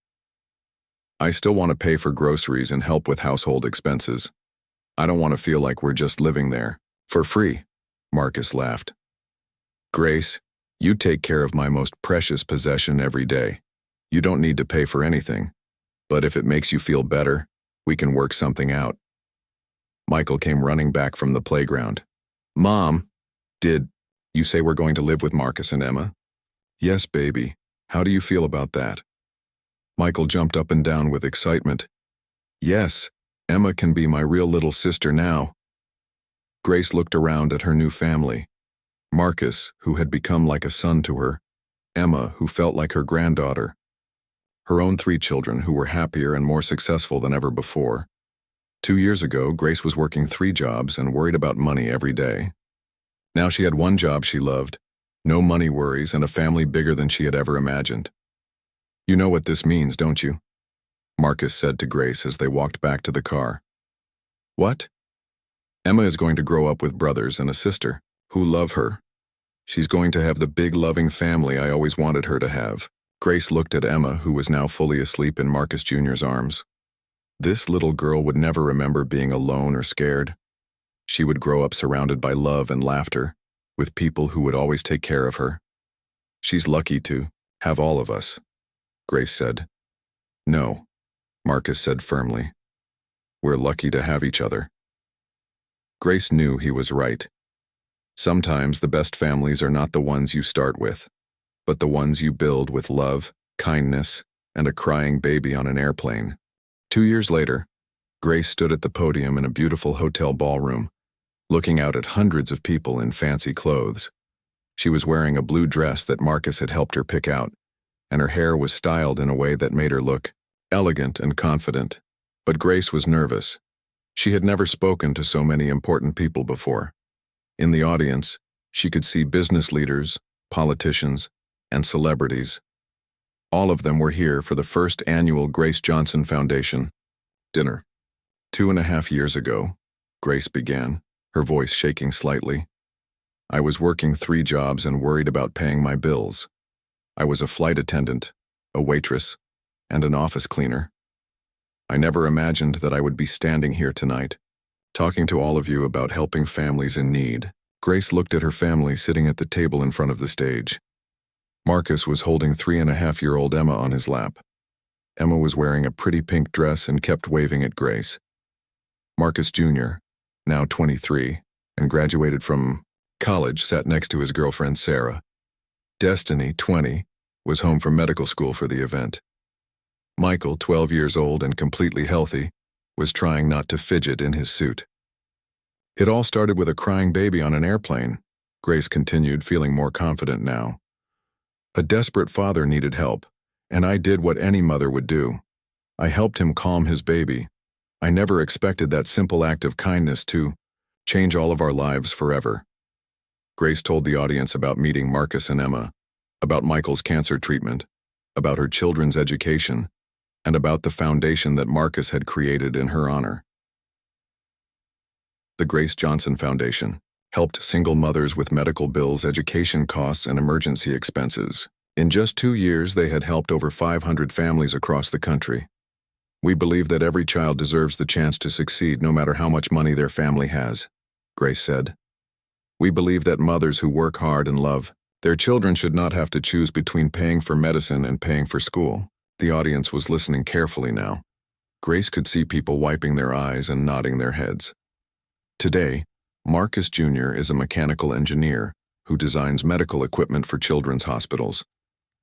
"I still want to pay for groceries and help with household expenses. I don't want to feel like we're just living there for free." Marcus laughed. "Grace, you take care of my most precious possession every day. You don't need to pay for anything. But if it makes you feel better, we can work something out." Michael came running back from the playground. "Mom, did you say we're going to live with Marcus and Emma?" "Yes, baby. How do you feel about that?" Michael jumped up and down with excitement. "Yes, Emma can be my real little sister now." Grace looked around at her new family. Marcus, who had become like a son to her. Emma, who felt like her granddaughter. Her own 3 children who were happier and more successful than ever before. 2 years ago, Grace was working 3 jobs and worried about money every day. Now she had one job she loved, no money worries, and a family bigger than she had ever imagined. "You know what this means, don't you?" Marcus said to Grace as they walked back to the car. "What?" "Emma is going to grow up with brothers and a sister who love her. She's going to have the big loving family I always wanted her to have." Grace looked at Emma, who was now fully asleep in Marcus Jr.'s arms. This little girl would never remember being alone or scared. She would grow up surrounded by love and laughter, with people who would always take care of her. "She's lucky to have all of us," Grace said. "No," Marcus said firmly. "We're lucky to have each other." Grace knew he was right. Sometimes the best families are not the ones you start with, but the ones you build with love, kindness, and a crying baby on an airplane. 2 years later, Grace stood at the podium in a beautiful hotel ballroom, looking out at hundreds of people in fancy clothes. She was wearing a blue dress that Marcus had helped her pick out, and her hair was styled in a way that made her look elegant and confident. But Grace was nervous. She had never spoken to so many important people before. In the audience, she could see business leaders, politicians, and celebrities. All of them were here for the first annual Grace Johnson Foundation dinner. 2.5 years ago, Grace began, her voice shaking slightly. I was working 3 jobs and worried about paying my bills. I was a flight attendant, a waitress, and an office cleaner. I never imagined that I would be standing here tonight, talking to all of you about helping families in need. Grace looked at her family sitting at the table in front of the stage. Marcus was holding 3.5-year-old Emma on his lap. Emma was wearing a pretty pink dress and kept waving at Grace. Marcus Jr., now 23, and graduated from college, sat next to his girlfriend Sarah. Destiny, 20, was home from medical school for the event. Michael, 12 years old and completely healthy, was trying not to fidget in his suit. It all started with a crying baby on an airplane, Grace continued, feeling more confident now. A desperate father needed help, and I did what any mother would do. I helped him calm his baby. I never expected that simple act of kindness to change all of our lives forever. Grace told the audience about meeting Marcus and Emma, about Michael's cancer treatment, about her children's education, and about the foundation that Marcus had created in her honor. The Grace Johnson Foundation helped single mothers with medical bills, education costs, and emergency expenses. In just 2 years, they had helped over 500 families across the country. We believe that every child deserves the chance to succeed no matter how much money their family has, Grace said. We believe that mothers who work hard and love their children should not have to choose between paying for medicine and paying for school. The audience was listening carefully now. Grace could see people wiping their eyes and nodding their heads. Today, Marcus Jr. is a mechanical engineer who designs medical equipment for children's hospitals.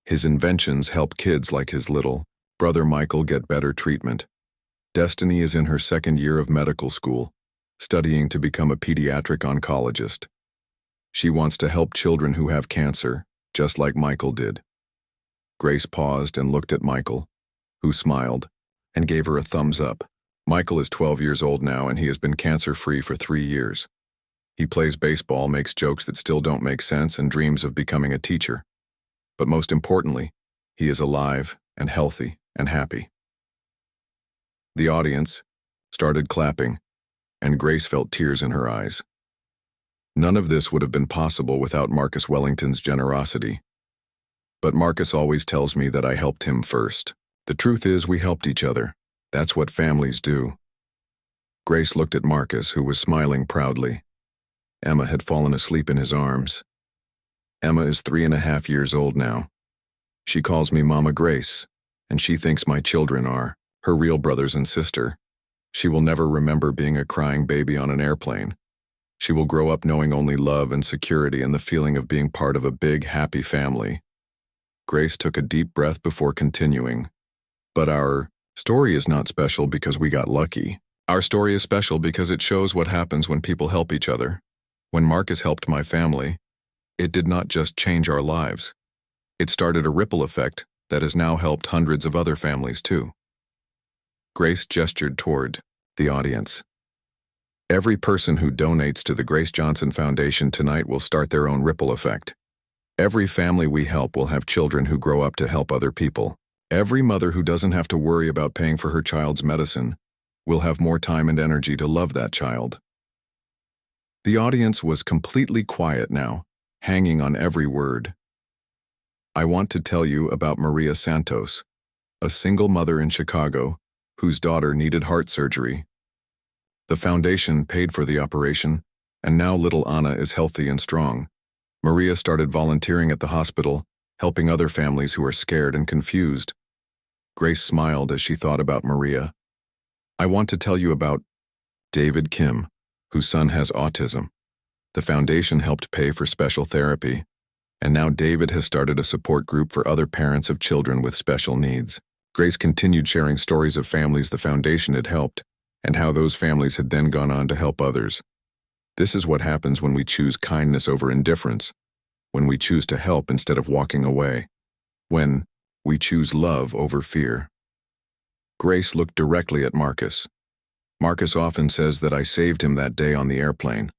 His inventions help kids like his little brother Michael get better treatment. Destiny is in her 2nd year of medical school, studying to become a pediatric oncologist. She wants to help children who have cancer, just like Michael did. Grace paused and looked at Michael, who smiled and gave her a thumbs up. Michael is 12 years old now, and he has been cancer-free for 3 years. He plays baseball, makes jokes that still don't make sense, and dreams of becoming a teacher. But most importantly, he is alive and healthy and happy. The audience started clapping, and Grace felt tears in her eyes. None of this would have been possible without Marcus Wellington's generosity. But Marcus always tells me that I helped him first. The truth is, we helped each other. That's what families do. Grace looked at Marcus, who was smiling proudly. Emma had fallen asleep in his arms. Emma is 3.5 years old now. She calls me Mama Grace, and she thinks my children are her real brothers and sister. She will never remember being a crying baby on an airplane. She will grow up knowing only love and security and the feeling of being part of a big, happy family. Grace took a deep breath before continuing. But our story is not special because we got lucky. Our story is special because it shows what happens when people help each other. When Marcus helped my family, it did not just change our lives. It started a ripple effect that has now helped hundreds of other families too. Grace gestured toward the audience. Every person who donates to the Grace Johnson Foundation tonight will start their own ripple effect. Every family we help will have children who grow up to help other people. Every mother who doesn't have to worry about paying for her child's medicine will have more time and energy to love that child. The audience was completely quiet now, hanging on every word. I want to tell you about Maria Santos, a single mother in Chicago whose daughter needed heart surgery. The foundation paid for the operation, and now little Anna is healthy and strong. Maria started volunteering at the hospital, helping other families who are scared and confused. Grace smiled as she thought about Maria. I want to tell you about David Kim, whose son has autism. The foundation helped pay for special therapy, and now David has started a support group for other parents of children with special needs. Grace continued sharing stories of families the foundation had helped, and how those families had then gone on to help others. This is what happens when we choose kindness over indifference, when we choose to help instead of walking away, when we choose love over fear. Grace looked directly at Marcus. Marcus often says that I saved him that day on the airplane.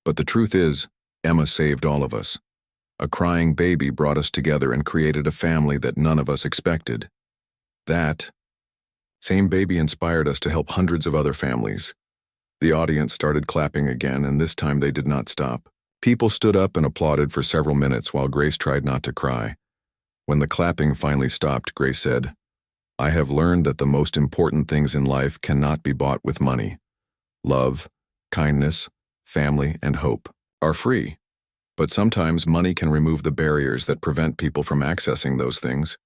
But the truth is, Emma saved all of us. A crying baby brought us together and created a family that none of us expected. That same baby inspired us to help hundreds of other families. The audience started clapping again, and this time they did not stop. People stood up and applauded for several minutes while Grace tried not to cry. When the clapping finally stopped, Grace said, "I have learned that the most important things in life cannot be bought with money. Love, kindness, family, and hope are free. But sometimes money can remove the barriers that prevent people from accessing those things."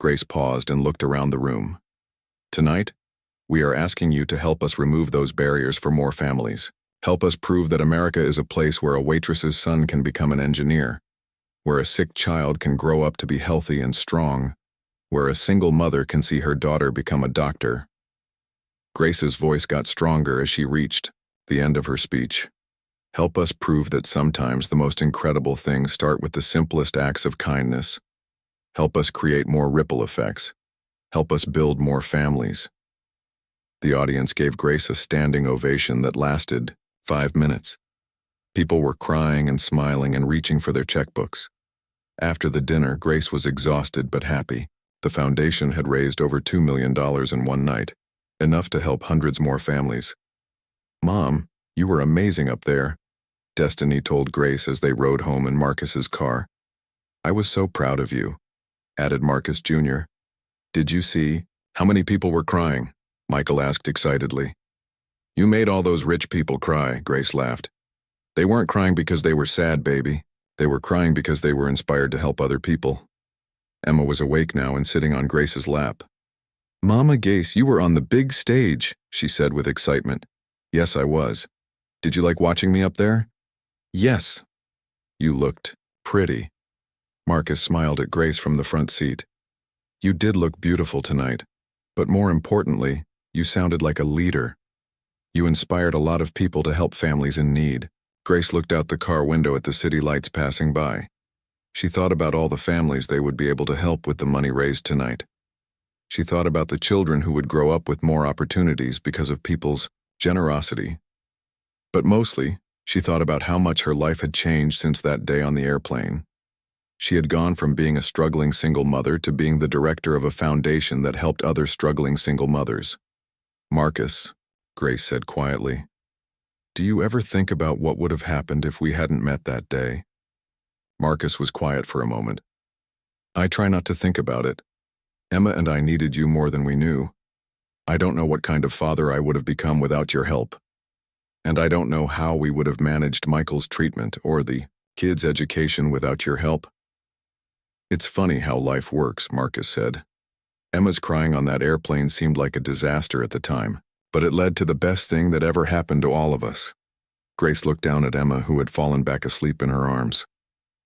Grace paused and looked around the room. Tonight, we are asking you to help us remove those barriers for more families. Help us prove that America is a place where a waitress's son can become an engineer, where a sick child can grow up to be healthy and strong, where a single mother can see her daughter become a doctor. Grace's voice got stronger as she reached the end of her speech. Help us prove that sometimes the most incredible things start with the simplest acts of kindness. Help us create more ripple effects. Help us build more families. The audience gave Grace a standing ovation that lasted 5 minutes. People were crying and smiling and reaching for their checkbooks. After the dinner, Grace was exhausted but happy. The foundation had raised over $2 million in one night, enough to help hundreds more families. "Mom, you were amazing up there," Destiny told Grace as they rode home in Marcus's car. "I was so proud of you," added Marcus Jr. "Did you see how many people were crying?" Michael asked excitedly. "You made all those rich people cry," Grace laughed. "They weren't crying because they were sad, baby. They were crying because they were inspired to help other people." Emma was awake now and sitting on Grace's lap. "Mama Grace, you were on the big stage," she said with excitement. "Yes, I was. Did you like watching me up there?" "Yes." "You looked pretty." Marcus smiled at Grace from the front seat. "You did look beautiful tonight, but more importantly, you sounded like a leader. You inspired a lot of people to help families in need." Grace looked out the car window at the city lights passing by. She thought about all the families they would be able to help with the money raised tonight. She thought about the children who would grow up with more opportunities because of people's generosity. But mostly, she thought about how much her life had changed since that day on the airplane. She had gone from being a struggling single mother to being the director of a foundation that helped other struggling single mothers. "Marcus," Grace said quietly, "do you ever think about what would have happened if we hadn't met that day?" Marcus was quiet for a moment. "I try not to think about it. Emma and I needed you more than we knew. I don't know what kind of father I would have become without your help. And I don't know how we would have managed Michael's treatment or the kids' education without your help." "It's funny how life works," Marcus said. "Emma's crying on that airplane seemed like a disaster at the time, but it led to the best thing that ever happened to all of us." Grace looked down at Emma, who had fallen back asleep in her arms.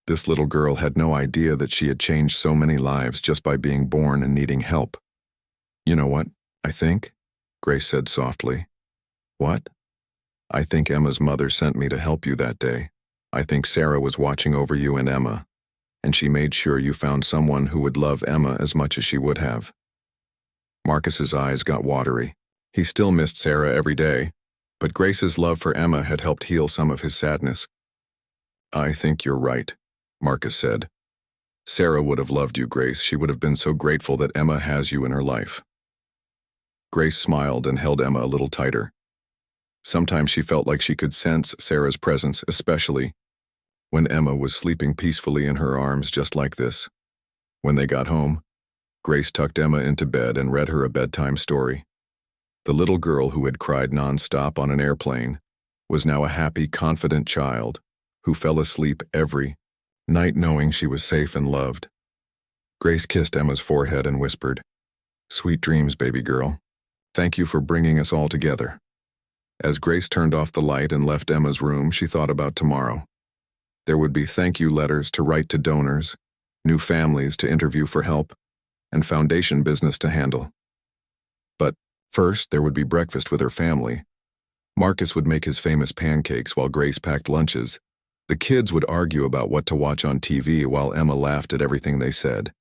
This little girl had no idea that she had changed so many lives just by being born and needing help. "You know what, I think?" Grace said softly. "What?" "I think Emma's mother sent me to help you that day. I think Sarah was watching over you and Emma, and she made sure you found someone who would love Emma as much as she would have." Marcus's eyes got watery. He still missed Sarah every day, but Grace's love for Emma had helped heal some of his sadness. "I think you're right," Marcus said. "Sarah would have loved you, Grace. She would have been so grateful that Emma has you in her life." Grace smiled and held Emma a little tighter. Sometimes she felt like she could sense Sarah's presence, especially when Emma was sleeping peacefully in her arms just like this. When they got home, Grace tucked Emma into bed and read her a bedtime story. The little girl who had cried nonstop on an airplane was now a happy, confident child who fell asleep every night knowing she was safe and loved. Grace kissed Emma's forehead and whispered, "Sweet dreams, baby girl. Thank you for bringing us all together." As Grace turned off the light and left Emma's room, she thought about tomorrow. There would be thank you letters to write to donors, new families to interview for help, and foundation business to handle. But first, there would be breakfast with her family. Marcus would make his famous pancakes while Grace packed lunches. The kids would argue about what to watch on TV while Emma laughed at everything they said.